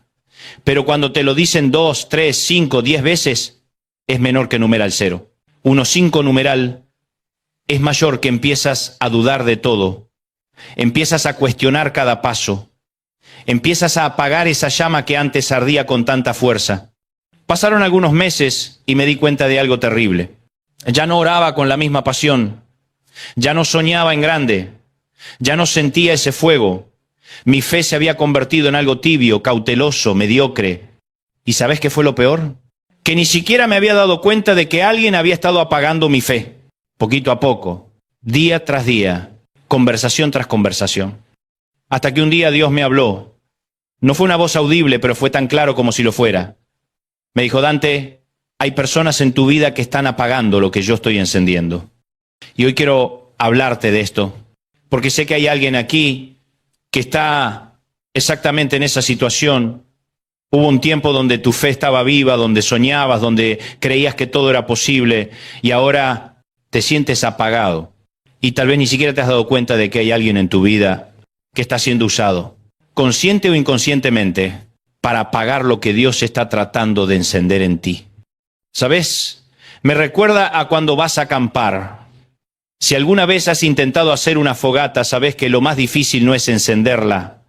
Pero cuando te lo dicen 2, 3, 5, 10 veces, es menor que numeral 0. 1, 5 numeral es mayor que empiezas a dudar de todo. Empiezas a cuestionar cada paso. Empiezas a apagar esa llama que antes ardía con tanta fuerza. Pasaron algunos meses y me di cuenta de algo terrible. Ya no oraba con la misma pasión. Ya no soñaba en grande. Ya no sentía ese fuego. Mi fe se había convertido en algo tibio, cauteloso, mediocre. ¿Y sabes qué fue lo peor? Que ni siquiera me había dado cuenta de que alguien había estado apagando mi fe. Poquito a poco, día tras día, conversación tras conversación. Hasta que un día Dios me habló. No fue una voz audible, pero fue tan claro como si lo fuera. Me dijo: Dante, hay personas en tu vida que están apagando lo que yo estoy encendiendo. Y hoy quiero hablarte de esto, porque sé que hay alguien aquí que está exactamente en esa situación. Hubo un tiempo donde tu fe estaba viva, donde soñabas, donde creías que todo era posible, y ahora te sientes apagado. Y tal vez ni siquiera te has dado cuenta de que hay alguien en tu vida que está siendo usado, consciente o inconscientemente, para apagar lo que Dios está tratando de encender en ti. ¿Sabes? Me recuerda a cuando vas a acampar. Si alguna vez has intentado hacer una fogata, sabes que lo más difícil no es encenderla.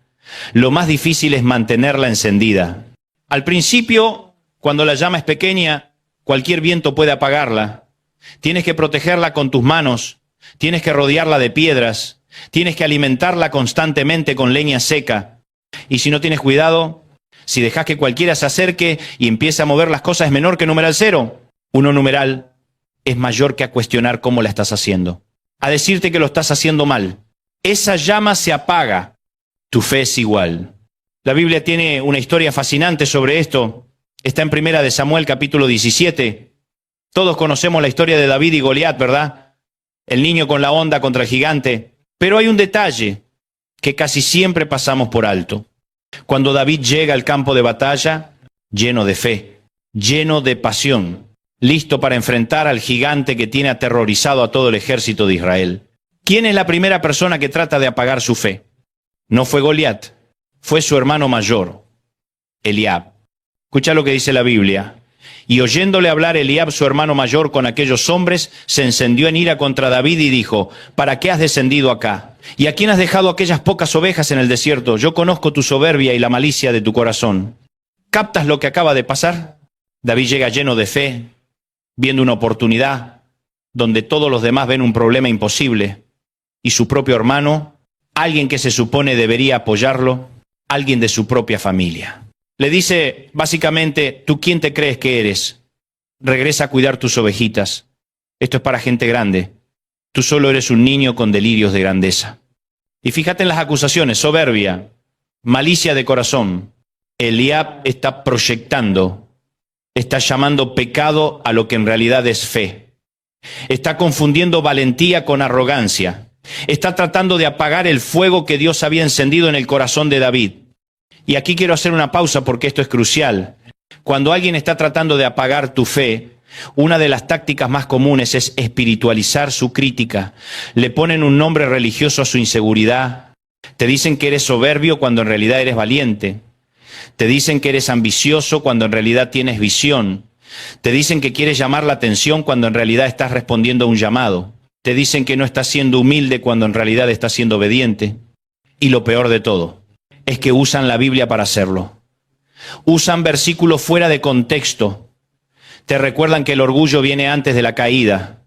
Lo más difícil es mantenerla encendida. Al principio, cuando la llama es pequeña, cualquier viento puede apagarla. Tienes que protegerla con tus manos, tienes que rodearla de piedras, tienes que alimentarla constantemente con leña seca. Y si no tienes cuidado, si dejas que cualquiera se acerque y empiece a mover las cosas, es menor que numeral 0. 1 numeral es mayor que a cuestionar cómo la estás haciendo, a decirte que lo estás haciendo mal. Esa llama se apaga. Tu fe es igual. La Biblia tiene una historia fascinante sobre esto. Está en 1 de Samuel, capítulo 17. Todos conocemos la historia de David y Goliat, ¿verdad? El niño con la onda contra el gigante. Pero hay un detalle que casi siempre pasamos por alto. Cuando David llega al campo de batalla, lleno de fe, lleno de pasión, listo para enfrentar al gigante que tiene aterrorizado a todo el ejército de Israel. ¿Quién es la primera persona que trata de apagar su fe? No fue Goliat, fue su hermano mayor, Eliab. Escucha lo que dice la Biblia. Y oyéndole hablar Eliab, su hermano mayor, con aquellos hombres, se encendió en ira contra David y dijo: ¿Para qué has descendido acá? ¿Y a quién has dejado aquellas pocas ovejas en el desierto? Yo conozco tu soberbia y la malicia de tu corazón. ¿Captas lo que acaba de pasar? David llega lleno de fe, viendo una oportunidad donde todos los demás ven un problema imposible, y su propio hermano, alguien que se supone debería apoyarlo, alguien de su propia familia, le dice básicamente: ¿tú quién te crees que eres? Regresa a cuidar tus ovejitas. Esto es para gente grande. Tú solo eres un niño con delirios de grandeza. Y fíjate en las acusaciones: soberbia, malicia de corazón. Eliab está proyectando, está llamando pecado a lo que en realidad es fe. Está confundiendo valentía con arrogancia. Está tratando de apagar el fuego que Dios había encendido en el corazón de David. Y aquí quiero hacer una pausa porque esto es crucial. Cuando alguien está tratando de apagar tu fe, una de las tácticas más comunes es espiritualizar su crítica. Le ponen un nombre religioso a su inseguridad. Te dicen que eres soberbio cuando en realidad eres valiente. Te dicen que eres ambicioso cuando en realidad tienes visión. Te dicen que quieres llamar la atención cuando en realidad estás respondiendo a un llamado. Te dicen que no estás siendo humilde cuando en realidad estás siendo obediente. Y lo peor de todo es que usan la Biblia para hacerlo. Usan versículos fuera de contexto. Te recuerdan que el orgullo viene antes de la caída.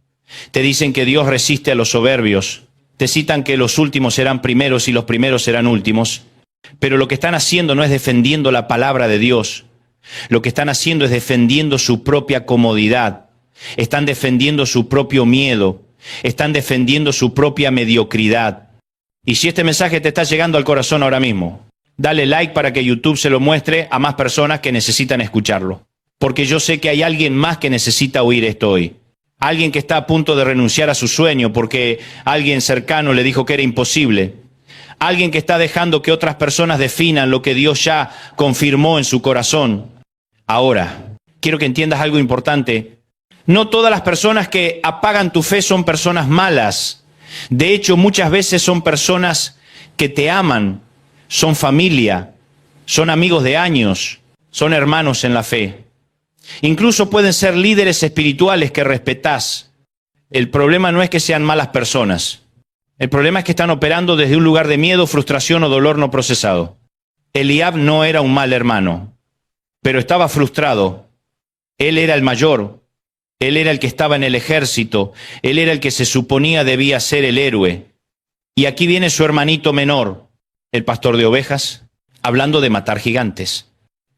Te dicen que Dios resiste a los soberbios. Te citan que los últimos serán primeros y los primeros serán últimos. Pero lo que están haciendo no es defendiendo la palabra de Dios. Lo que están haciendo es defendiendo su propia comodidad. Están defendiendo su propio miedo. Están defendiendo su propia mediocridad. Y si este mensaje te está llegando al corazón ahora mismo, dale like para que YouTube se lo muestre a más personas que necesitan escucharlo. Porque yo sé que hay alguien más que necesita oír esto hoy. Alguien que está a punto de renunciar a su sueño porque alguien cercano le dijo que era imposible. Alguien que está dejando que otras personas definan lo que Dios ya confirmó en su corazón. Ahora, quiero que entiendas algo importante. No todas las personas que apagan tu fe son personas malas. De hecho, muchas veces son personas que te aman, son familia, son amigos de años, son hermanos en la fe. Incluso pueden ser líderes espirituales que respetás. El problema no es que sean malas personas. El problema es que están operando desde un lugar de miedo, frustración o dolor no procesado. Eliab no era un mal hermano, pero estaba frustrado. Él era el mayor, él era el que estaba en el ejército, él era el que se suponía debía ser el héroe. Y aquí viene su hermanito menor, el pastor de ovejas, hablando de matar gigantes.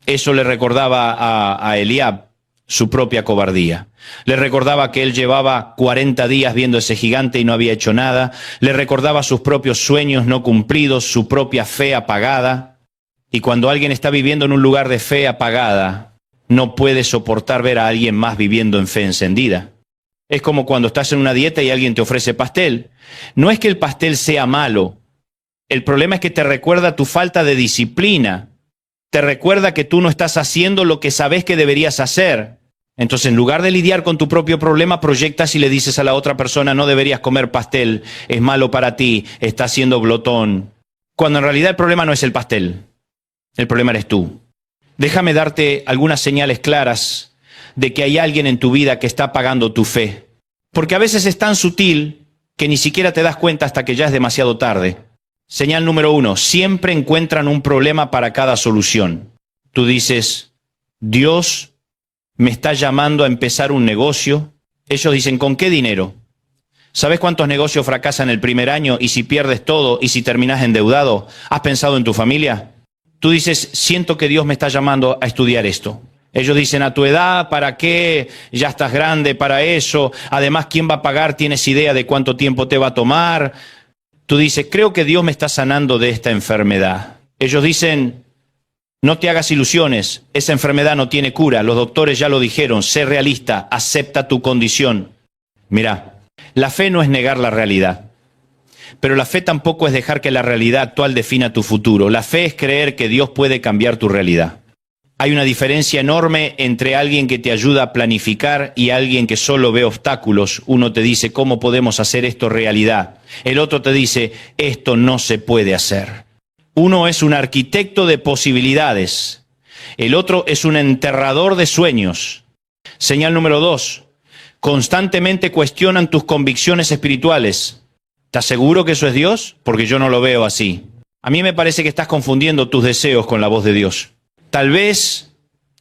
Eso le recordaba a Eliab su propia cobardía. Le recordaba que él llevaba 40 días viendo ese gigante y no había hecho nada. Le recordaba sus propios sueños no cumplidos, su propia fe apagada. Y cuando alguien está viviendo en un lugar de fe apagada, no puede soportar ver a alguien más viviendo en fe encendida. Es como cuando estás en una dieta y alguien te ofrece pastel. No es que el pastel sea malo. El problema es que te recuerda tu falta de disciplina. Te recuerda que tú no estás haciendo lo que sabes que deberías hacer. Entonces, en lugar de lidiar con tu propio problema, proyectas y le dices a la otra persona, no deberías comer pastel, es malo para ti, estás siendo glotón. Cuando en realidad el problema no es el pastel, el problema eres tú. Déjame darte algunas señales claras de que hay alguien en tu vida que está apagando tu fe. Porque a veces es tan sutil que ni siquiera te das cuenta hasta que ya es demasiado tarde. Señal número 1, siempre encuentran un problema para cada solución. Tú dices, Dios me está llamando a empezar un negocio. Ellos dicen, ¿con qué dinero? ¿Sabes cuántos negocios fracasan el primer año y si pierdes todo y si terminas endeudado? ¿Has pensado en tu familia? Tú dices, siento que Dios me está llamando a estudiar esto. Ellos dicen, a tu edad, ¿para qué? Ya estás grande para eso. Además, ¿quién va a pagar? ¿Tienes idea de cuánto tiempo te va a tomar? Tú dices, creo que Dios me está sanando de esta enfermedad. Ellos dicen, no te hagas ilusiones, esa enfermedad no tiene cura. Los doctores ya lo dijeron, sé realista, acepta tu condición. Mira, la fe no es negar la realidad. Pero la fe tampoco es dejar que la realidad actual defina tu futuro. La fe es creer que Dios puede cambiar tu realidad. Hay una diferencia enorme entre alguien que te ayuda a planificar y alguien que solo ve obstáculos. Uno te dice, ¿cómo podemos hacer esto realidad? El otro te dice, esto no se puede hacer. Uno es un arquitecto de posibilidades. El otro es un enterrador de sueños. Señal número 2. Constantemente cuestionan tus convicciones espirituales. ¿Estás seguro que eso es Dios? Porque yo no lo veo así. A mí me parece que estás confundiendo tus deseos con la voz de Dios. Tal vez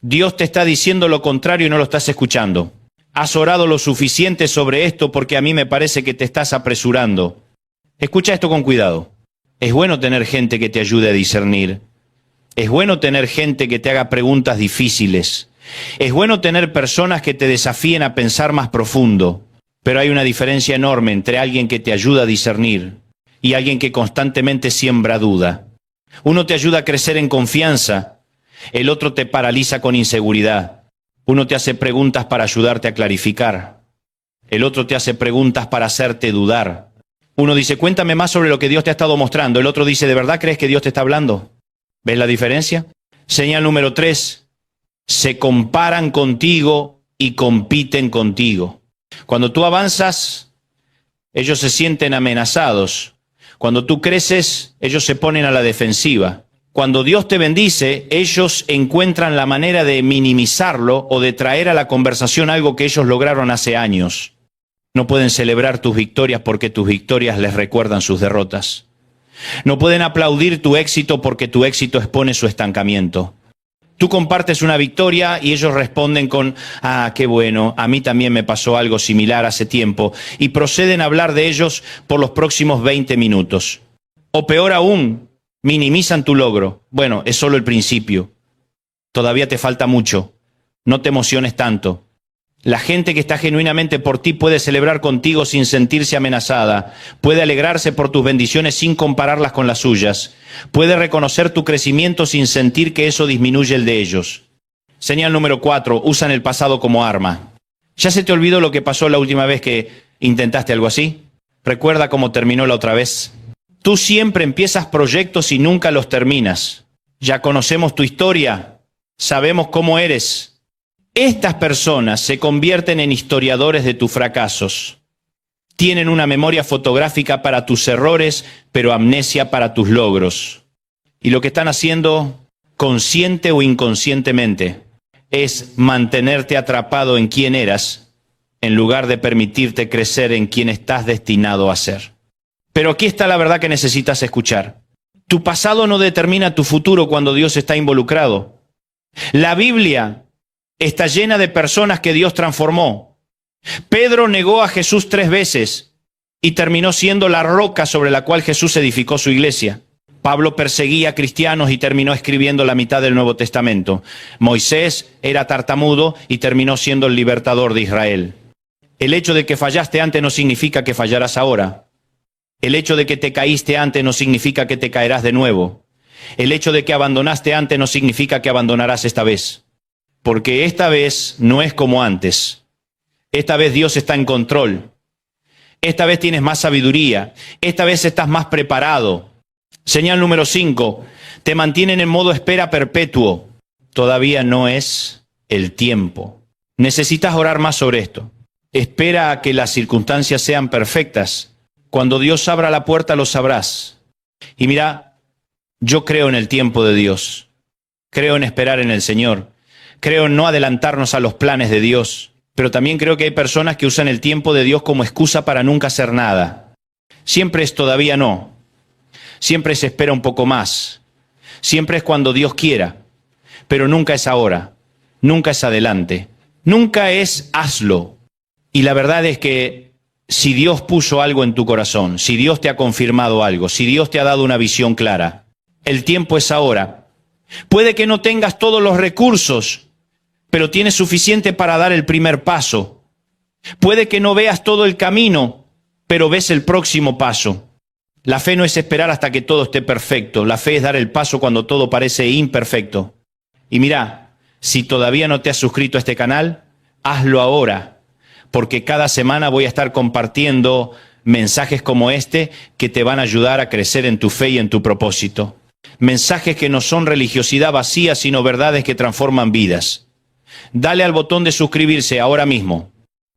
Dios te está diciendo lo contrario y no lo estás escuchando. Has orado lo suficiente sobre esto porque a mí me parece que te estás apresurando. Escucha esto con cuidado. Es bueno tener gente que te ayude a discernir. Es bueno tener gente que te haga preguntas difíciles. Es bueno tener personas que te desafíen a pensar más profundo. Pero hay una diferencia enorme entre alguien que te ayuda a discernir y alguien que constantemente siembra duda. Uno te ayuda a crecer en confianza. El otro te paraliza con inseguridad. Uno te hace preguntas para ayudarte a clarificar. El otro te hace preguntas para hacerte dudar. Uno dice, cuéntame más sobre lo que Dios te ha estado mostrando. El otro dice, ¿de verdad crees que Dios te está hablando? ¿Ves la diferencia? Señal número 3. Se comparan contigo y compiten contigo. Cuando tú avanzas, ellos se sienten amenazados. Cuando tú creces, ellos se ponen a la defensiva. Cuando Dios te bendice, ellos encuentran la manera de minimizarlo o de traer a la conversación algo que ellos lograron hace años. No pueden celebrar tus victorias porque tus victorias les recuerdan sus derrotas. No pueden aplaudir tu éxito porque tu éxito expone su estancamiento. Tú compartes una victoria y ellos responden con, qué bueno, a mí también me pasó algo similar hace tiempo. Y proceden a hablar de ellos por los próximos 20 minutos. O peor aún, minimizan tu logro. Bueno, es solo el principio. Todavía te falta mucho. No te emociones tanto. La gente que está genuinamente por ti puede celebrar contigo sin sentirse amenazada. Puede alegrarse por tus bendiciones sin compararlas con las suyas. Puede reconocer tu crecimiento sin sentir que eso disminuye el de ellos. Señal número 4. Usan el pasado como arma. ¿Ya se te olvidó lo que pasó la última vez que intentaste algo así? Recuerda cómo terminó la otra vez. Tú siempre empiezas proyectos y nunca los terminas. Ya conocemos tu historia. Sabemos cómo eres. Estas personas se convierten en historiadores de tus fracasos. Tienen una memoria fotográfica para tus errores, pero amnesia para tus logros. Y lo que están haciendo, consciente o inconscientemente, es mantenerte atrapado en quién eras, en lugar de permitirte crecer en quien estás destinado a ser. Pero aquí está la verdad que necesitas escuchar. Tu pasado no determina tu futuro cuando Dios está involucrado. La Biblia está llena de personas que Dios transformó. Pedro negó a Jesús 3 veces y terminó siendo la roca sobre la cual Jesús edificó su iglesia. Pablo perseguía a cristianos y terminó escribiendo la mitad del Nuevo Testamento. Moisés era tartamudo y terminó siendo el libertador de Israel. El hecho de que fallaste antes no significa que fallarás ahora. El hecho de que te caíste antes no significa que te caerás de nuevo. El hecho de que abandonaste antes no significa que abandonarás esta vez. Porque esta vez no es como antes. Esta vez Dios está en control. Esta vez tienes más sabiduría. Esta vez estás más preparado. Señal número 5. Te mantienen en modo espera perpetuo. Todavía no es el tiempo. Necesitas orar más sobre esto. Espera a que las circunstancias sean perfectas. Cuando Dios abra la puerta lo sabrás. Y mira, yo creo en el tiempo de Dios. Creo en esperar en el Señor. Creo en no adelantarnos a los planes de Dios. Pero también creo que hay personas que usan el tiempo de Dios como excusa para nunca hacer nada. Siempre es todavía no. Siempre se espera un poco más. Siempre es cuando Dios quiera. Pero nunca es ahora. Nunca es adelante. Nunca es hazlo. Y la verdad es que si Dios puso algo en tu corazón, si Dios te ha confirmado algo, si Dios te ha dado una visión clara, el tiempo es ahora. Puede que no tengas todos los recursos, pero tienes suficiente para dar el primer paso. Puede que no veas todo el camino, pero ves el próximo paso. La fe no es esperar hasta que todo esté perfecto. La fe es dar el paso cuando todo parece imperfecto. Y mira, si todavía no te has suscrito a este canal, hazlo ahora. Porque cada semana voy a estar compartiendo mensajes como este que te van a ayudar a crecer en tu fe y en tu propósito. Mensajes que no son religiosidad vacía, sino verdades que transforman vidas. Dale al botón de suscribirse ahora mismo.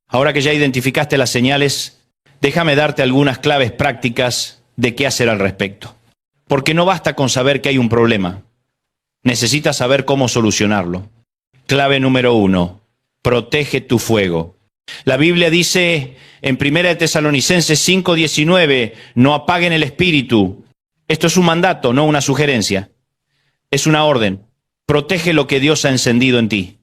Ahora que ya identificaste las señales, déjame darte algunas claves prácticas de qué hacer al respecto. Porque no basta con saber que hay un problema. Necesitas saber cómo solucionarlo. Clave número 1. Protege tu fuego. La Biblia dice en 1 Tesalonicenses 5:19, no apaguen el espíritu. Esto es un mandato, no una sugerencia. Es una orden. Protege lo que Dios ha encendido en ti.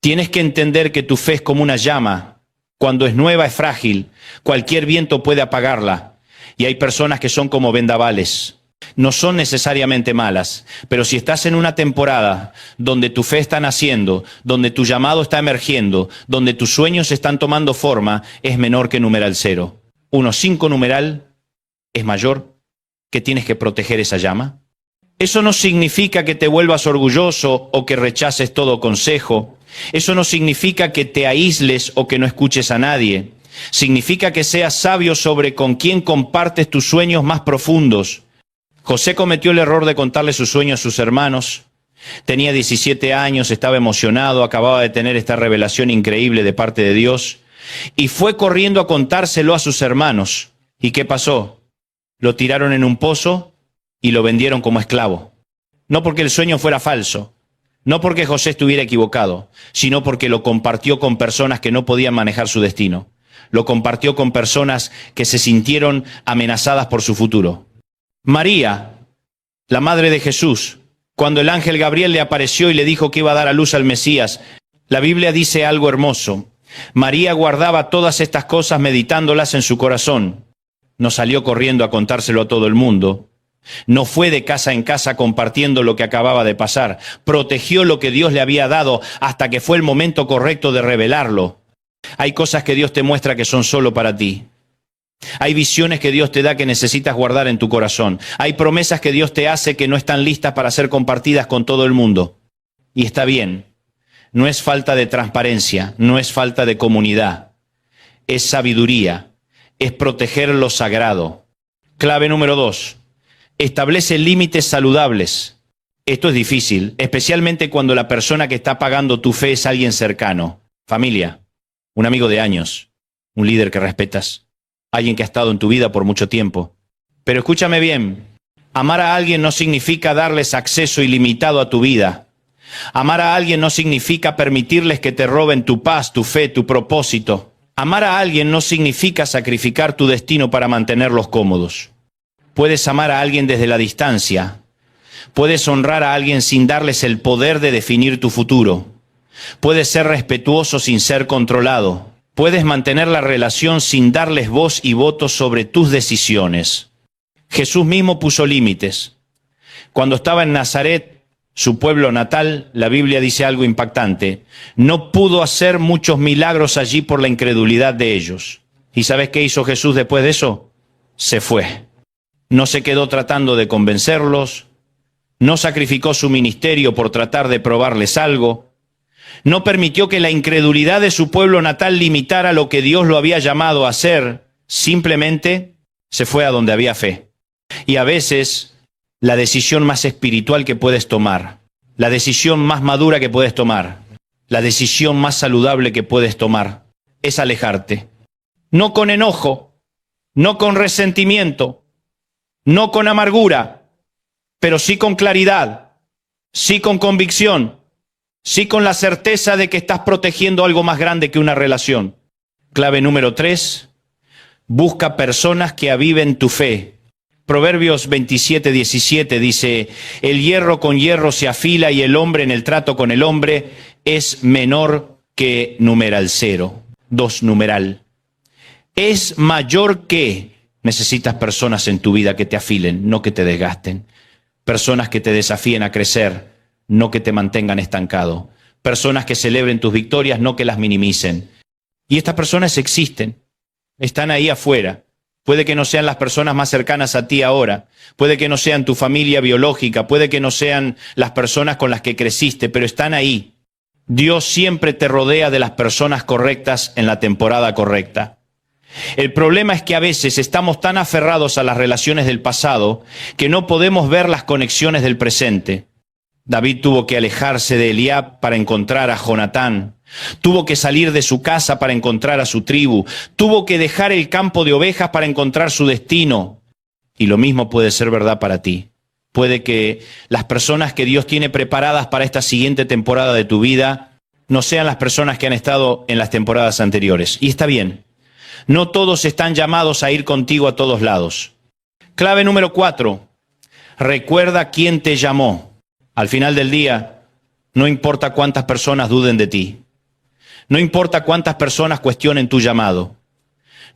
Tienes que entender que tu fe es como una llama. Cuando es nueva es frágil. Cualquier viento puede apagarla. Y hay personas que son como vendavales. No son necesariamente malas, pero si estás en una temporada donde tu fe está naciendo, donde tu llamado está emergiendo, donde tus sueños están tomando forma, es menor que numeral 0. 1,5 numeral es mayor, que tienes que proteger esa llama. Eso no significa que te vuelvas orgulloso o que rechaces todo consejo. Eso no significa que te aísles o que no escuches a nadie. Significa que seas sabio sobre con quién compartes tus sueños más profundos. José cometió el error de contarle sus sueños a sus hermanos. Tenía 17 años, estaba emocionado, acababa de tener esta revelación increíble de parte de Dios. Y fue corriendo a contárselo a sus hermanos. ¿Y qué pasó? Lo tiraron en un pozo y lo vendieron como esclavo. No porque el sueño fuera falso, no porque José estuviera equivocado, sino porque lo compartió con personas que no podían manejar su destino. Lo compartió con personas que se sintieron amenazadas por su futuro. María, la madre de Jesús, cuando el ángel Gabriel le apareció y le dijo que iba a dar a luz al Mesías, la Biblia dice algo hermoso. María guardaba todas estas cosas meditándolas en su corazón. No salió corriendo a contárselo a todo el mundo. No fue de casa en casa compartiendo lo que acababa de pasar. Protegió lo que Dios le había dado hasta que fue el momento correcto de revelarlo. Hay cosas que Dios te muestra que son solo para ti. Hay visiones que Dios te da que necesitas guardar en tu corazón. Hay promesas que Dios te hace que no están listas para ser compartidas con todo el mundo. Y está bien. No es falta de transparencia, no es falta de comunidad. Es sabiduría, es proteger lo sagrado. Clave número 2. Establece límites saludables. Esto es difícil, especialmente cuando la persona que está pagando tu fe es alguien cercano. Familia, un amigo de años, un líder que respetas. Alguien que ha estado en tu vida por mucho tiempo. Pero escúchame bien, amar a alguien no significa darles acceso ilimitado a tu vida. Amar a alguien no significa permitirles que te roben tu paz, tu fe, tu propósito. Amar a alguien no significa sacrificar tu destino para mantenerlos cómodos. Puedes amar a alguien desde la distancia. Puedes honrar a alguien sin darles el poder de definir tu futuro. Puedes ser respetuoso sin ser controlado. Puedes mantener la relación sin darles voz y voto sobre tus decisiones. Jesús mismo puso límites. Cuando estaba en Nazaret, su pueblo natal, la Biblia dice algo impactante. No pudo hacer muchos milagros allí por la incredulidad de ellos. ¿Y sabes qué hizo Jesús después de eso? Se fue. No se quedó tratando de convencerlos. No sacrificó su ministerio por tratar de probarles algo. No permitió que la incredulidad de su pueblo natal limitara lo que Dios lo había llamado a hacer. Simplemente se fue a donde había fe. Y a veces la decisión más espiritual que puedes tomar, la decisión más madura que puedes tomar, la decisión más saludable que puedes tomar, es alejarte. No con enojo, no con resentimiento, no con amargura, pero sí con claridad, sí con convicción, sí con la certeza de que estás protegiendo algo más grande que una relación. Clave número 3, busca personas que aviven tu fe. Proverbios 27:17 dice, el hierro con hierro se afila y el hombre en el trato con el hombre es menor que numeral 0. 2 numeral. Es mayor que. Necesitas personas en tu vida que te afilen, no que te desgasten. Personas que te desafíen a crecer, no que te mantengan estancado. Personas que celebren tus victorias, no que las minimicen. Y estas personas existen, están ahí afuera. Puede que no sean las personas más cercanas a ti ahora, puede que no sean tu familia biológica, puede que no sean las personas con las que creciste, pero están ahí. Dios siempre te rodea de las personas correctas en la temporada correcta. El problema es que a veces estamos tan aferrados a las relaciones del pasado que no podemos ver las conexiones del presente. David tuvo que alejarse de Eliab para encontrar a Jonatán. Tuvo que salir de su casa para encontrar a su tribu. Tuvo que dejar el campo de ovejas para encontrar su destino. Y lo mismo puede ser verdad para ti. Puede que las personas que Dios tiene preparadas para esta siguiente temporada de tu vida no sean las personas que han estado en las temporadas anteriores. Y está bien. No todos están llamados a ir contigo a todos lados. Clave número 4. Recuerda quién te llamó. Al final del día, no importa cuántas personas duden de ti. No importa cuántas personas cuestionen tu llamado.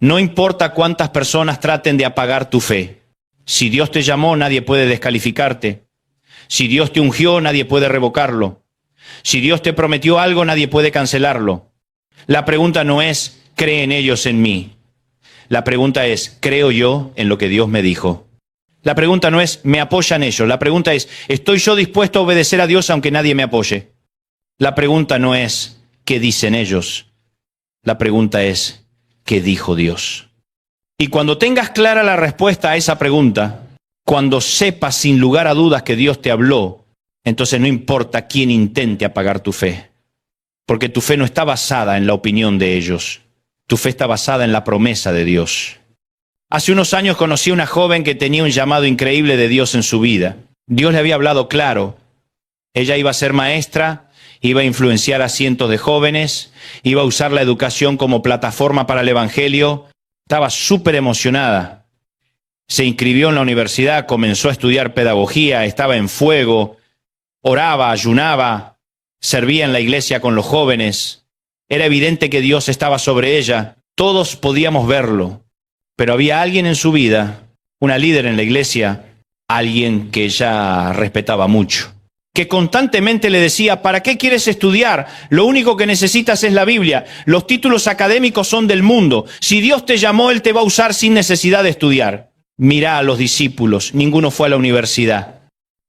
No importa cuántas personas traten de apagar tu fe. Si Dios te llamó, nadie puede descalificarte. Si Dios te ungió, nadie puede revocarlo. Si Dios te prometió algo, nadie puede cancelarlo. La pregunta no es, ¿creen ellos en mí? La pregunta es, ¿creo yo en lo que Dios me dijo? La pregunta no es, ¿me apoyan ellos? La pregunta es, ¿estoy yo dispuesto a obedecer a Dios aunque nadie me apoye? La pregunta no es, ¿qué dicen ellos? La pregunta es, ¿qué dijo Dios? Y cuando tengas clara la respuesta a esa pregunta, cuando sepas sin lugar a dudas que Dios te habló, entonces no importa quién intente apagar tu fe, porque tu fe no está basada en la opinión de ellos, tu fe está basada en la promesa de Dios. Hace unos años conocí a una joven que tenía un llamado increíble de Dios en su vida. Dios le había hablado claro. Ella iba a ser maestra, iba a influenciar a cientos de jóvenes, iba a usar la educación como plataforma para el evangelio. Estaba súper emocionada. Se inscribió en la universidad, comenzó a estudiar pedagogía, estaba en fuego, oraba, ayunaba, servía en la iglesia con los jóvenes. Era evidente que Dios estaba sobre ella. Todos podíamos verlo. Pero había alguien en su vida, una líder en la iglesia, alguien que ella respetaba mucho, que constantemente le decía, ¿para qué quieres estudiar? Lo único que necesitas es la Biblia. Los títulos académicos son del mundo. Si Dios te llamó, Él te va a usar sin necesidad de estudiar. Mirá a los discípulos, ninguno fue a la universidad.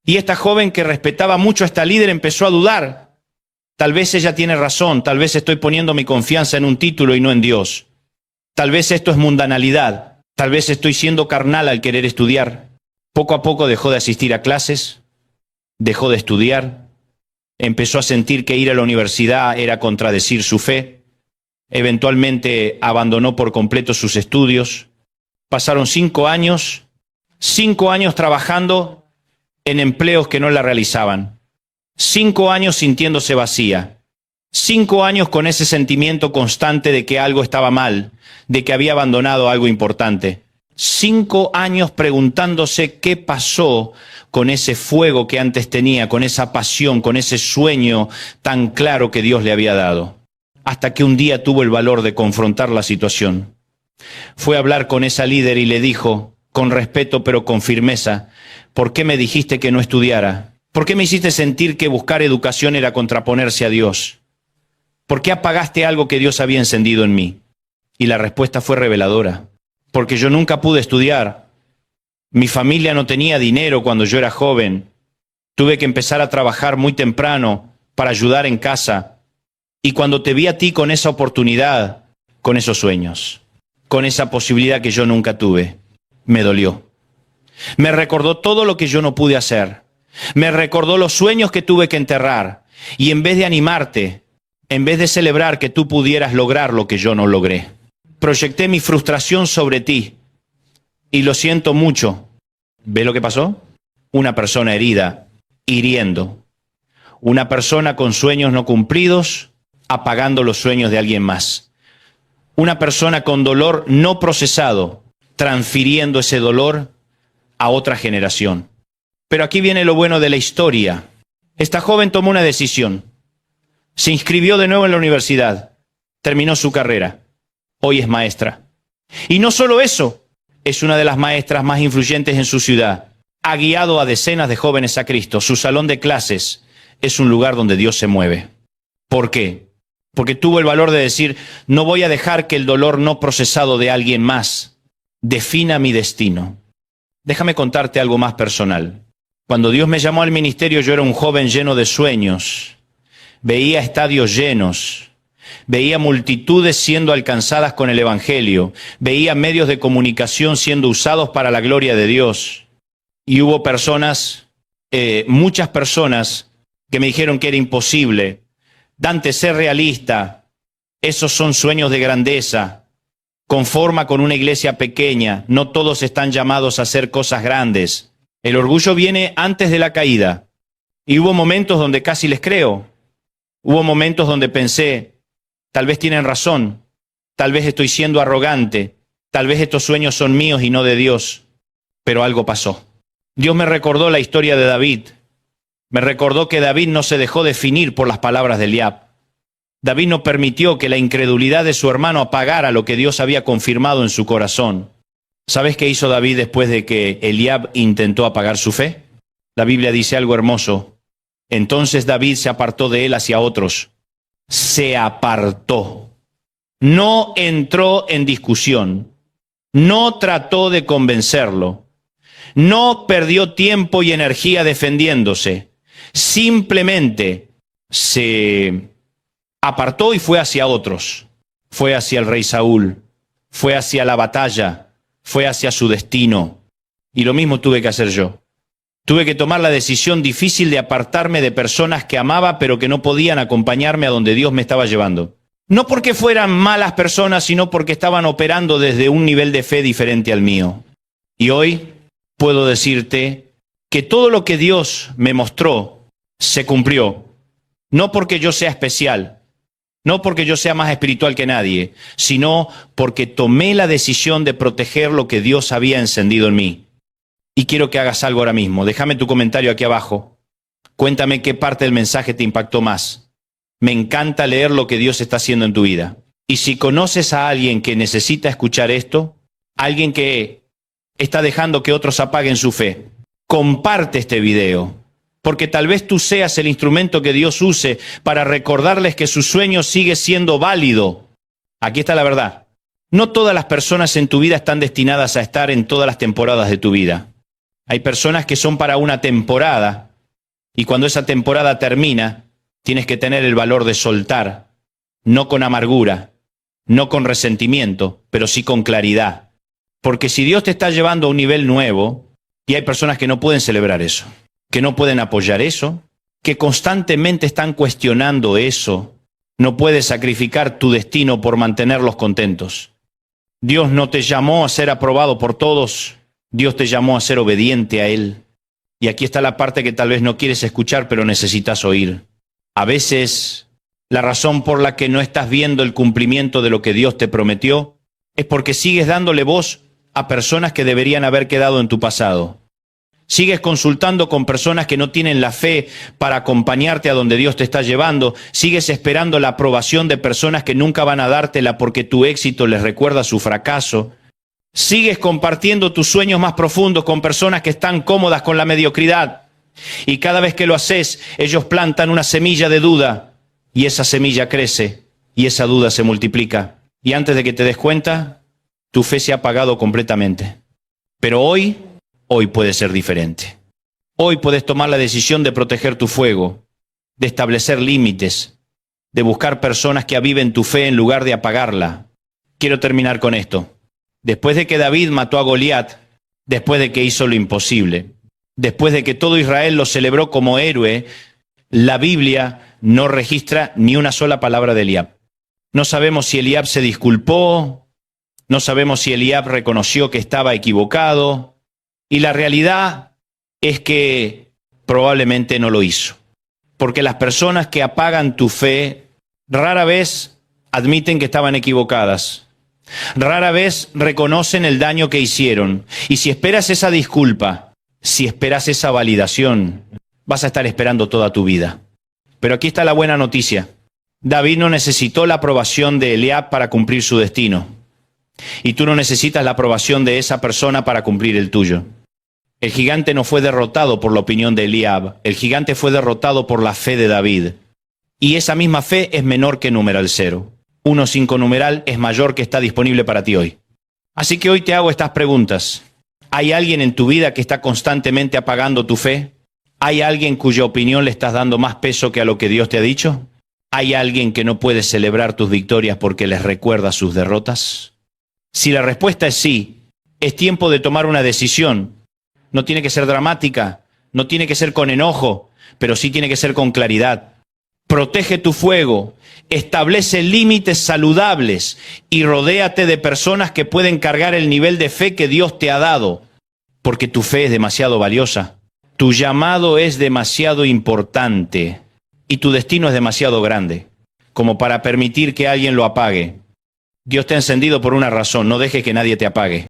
Y esta joven que respetaba mucho a esta líder empezó a dudar. Tal vez ella tiene razón, tal vez estoy poniendo mi confianza en un título y no en Dios. Tal vez esto es mundanalidad, tal vez estoy siendo carnal al querer estudiar. Poco a poco dejó de asistir a clases, dejó de estudiar, empezó a sentir que ir a la universidad era contradecir su fe, eventualmente abandonó por completo sus estudios. Pasaron 5 años trabajando en empleos que no la realizaban, 5 años sintiéndose vacía. 5 años con ese sentimiento constante de que algo estaba mal, de que había abandonado algo importante. 5 años preguntándose qué pasó con ese fuego que antes tenía, con esa pasión, con ese sueño tan claro que Dios le había dado. Hasta que un día tuvo el valor de confrontar la situación. Fue a hablar con esa líder y le dijo, con respeto pero con firmeza, ¿por qué me dijiste que no estudiara? ¿Por qué me hiciste sentir que buscar educación era contraponerse a Dios? ¿Por qué apagaste algo que Dios había encendido en mí? Y la respuesta fue reveladora. Porque yo nunca pude estudiar. Mi familia no tenía dinero cuando yo era joven. Tuve que empezar a trabajar muy temprano para ayudar en casa. Y cuando te vi a ti con esa oportunidad, con esos sueños, con esa posibilidad que yo nunca tuve, me dolió. Me recordó todo lo que yo no pude hacer. Me recordó los sueños que tuve que enterrar. Y en vez de animarte, en vez de celebrar que tú pudieras lograr lo que yo no logré, proyecté mi frustración sobre ti. Y lo siento mucho. ¿Ves lo que pasó? Una persona herida, hiriendo. Una persona con sueños no cumplidos, apagando los sueños de alguien más. Una persona con dolor no procesado, transfiriendo ese dolor a otra generación. Pero aquí viene lo bueno de la historia. Esta joven tomó una decisión. Se inscribió de nuevo en la universidad. Terminó su carrera. Hoy es maestra. Y no solo eso, es una de las maestras más influyentes en su ciudad. Ha guiado a decenas de jóvenes a Cristo. Su salón de clases es un lugar donde Dios se mueve. ¿Por qué? Porque tuvo el valor de decir, no voy a dejar que el dolor no procesado de alguien más defina mi destino. Déjame contarte algo más personal. Cuando Dios me llamó al ministerio, yo era un joven lleno de sueños. Veía estadios llenos. Veía multitudes siendo alcanzadas con el Evangelio. Veía medios de comunicación siendo usados para la gloria de Dios. Y hubo personas, muchas personas, que me dijeron que era imposible. Dante, sé realista. Esos son sueños de grandeza. Conforma con una iglesia pequeña. No todos están llamados a hacer cosas grandes. El orgullo viene antes de la caída. Y hubo momentos donde casi les creo. Hubo momentos donde pensé, tal vez tienen razón, tal vez estoy siendo arrogante, tal vez estos sueños son míos y no de Dios. Pero algo pasó. Dios me recordó la historia de David. Me recordó que David no se dejó definir por las palabras de Eliab. David no permitió que la incredulidad de su hermano apagara lo que Dios había confirmado en su corazón. ¿Sabes qué hizo David después de que Eliab intentó apagar su fe? La Biblia dice algo hermoso. Entonces David se apartó de él hacia otros. Se apartó. No entró en discusión. No trató de convencerlo. No perdió tiempo y energía defendiéndose. Simplemente se apartó y fue hacia otros. Fue hacia el rey Saúl. Fue hacia la batalla. Fue hacia su destino. Y lo mismo tuve que hacer yo. Tuve que tomar la decisión difícil de apartarme de personas que amaba, pero que no podían acompañarme a donde Dios me estaba llevando. No porque fueran malas personas, sino porque estaban operando desde un nivel de fe diferente al mío. Y hoy puedo decirte que todo lo que Dios me mostró se cumplió. No porque yo sea especial, no porque yo sea más espiritual que nadie, sino porque tomé la decisión de proteger lo que Dios había encendido en mí. Y quiero que hagas algo ahora mismo. Déjame tu comentario aquí abajo. Cuéntame qué parte del mensaje te impactó más. Me encanta leer lo que Dios está haciendo en tu vida. Y si conoces a alguien que necesita escuchar esto, alguien que está dejando que otros apaguen su fe, comparte este video. Porque tal vez tú seas el instrumento que Dios use para recordarles que su sueño sigue siendo válido. Aquí está la verdad. No todas las personas en tu vida están destinadas a estar en todas las temporadas de tu vida. Hay personas que son para una temporada y cuando esa temporada termina, tienes que tener el valor de soltar, no con amargura, no con resentimiento, pero sí con claridad. Porque si Dios te está llevando a un nivel nuevo, y hay personas que no pueden celebrar eso, que no pueden apoyar eso, que constantemente están cuestionando eso, no puedes sacrificar tu destino por mantenerlos contentos. Dios no te llamó a ser aprobado por todos, Dios te llamó a ser obediente a Él. Y aquí está la parte que tal vez no quieres escuchar, pero necesitas oír. A veces, la razón por la que no estás viendo el cumplimiento de lo que Dios te prometió es porque sigues dándole voz a personas que deberían haber quedado en tu pasado. Sigues consultando con personas que no tienen la fe para acompañarte a donde Dios te está llevando. Sigues esperando la aprobación de personas que nunca van a dártela porque tu éxito les recuerda su fracaso. Sigues compartiendo tus sueños más profundos con personas que están cómodas con la mediocridad. Y cada vez que lo haces, ellos plantan una semilla de duda. Y esa semilla crece y esa duda se multiplica. Y antes de que te des cuenta, tu fe se ha apagado completamente. Pero hoy puede ser diferente. Hoy puedes tomar la decisión de proteger tu fuego, de establecer límites, de buscar personas que aviven tu fe en lugar de apagarla. Quiero terminar con esto. Después de que David mató a Goliat, después de que hizo lo imposible, después de que todo Israel lo celebró como héroe, la Biblia no registra ni una sola palabra de Eliab. No sabemos si Eliab se disculpó, no sabemos si Eliab reconoció que estaba equivocado, y la realidad es que probablemente no lo hizo. Porque las personas que apagan tu fe rara vez admiten que estaban equivocadas. Rara vez reconocen el daño que hicieron. Y si esperas esa disculpa, si esperas esa validación, vas a estar esperando toda tu vida. Pero aquí está la buena noticia. David no necesitó la aprobación de Eliab para cumplir su destino. Y tú no necesitas la aprobación de esa persona para cumplir el tuyo. El gigante no fue derrotado por la opinión de Eliab. El gigante fue derrotado por la fe de David. Y esa misma fe es menor que numeral 0. 1 sin numeral es mayor que está disponible para ti hoy. Así que hoy te hago estas preguntas. ¿Hay alguien en tu vida que está constantemente apagando tu fe? ¿Hay alguien cuya opinión le estás dando más peso que a lo que Dios te ha dicho? ¿Hay alguien que no puede celebrar tus victorias porque les recuerda sus derrotas? Si la respuesta es sí, es tiempo de tomar una decisión. No tiene que ser dramática, no tiene que ser con enojo, pero sí tiene que ser con claridad. Protege tu fuego, establece límites saludables y rodéate de personas que pueden cargar el nivel de fe que Dios te ha dado, porque tu fe es demasiado valiosa, tu llamado es demasiado importante y tu destino es demasiado grande como para permitir que alguien lo apague. Dios te ha encendido por una razón, no dejes que nadie te apague.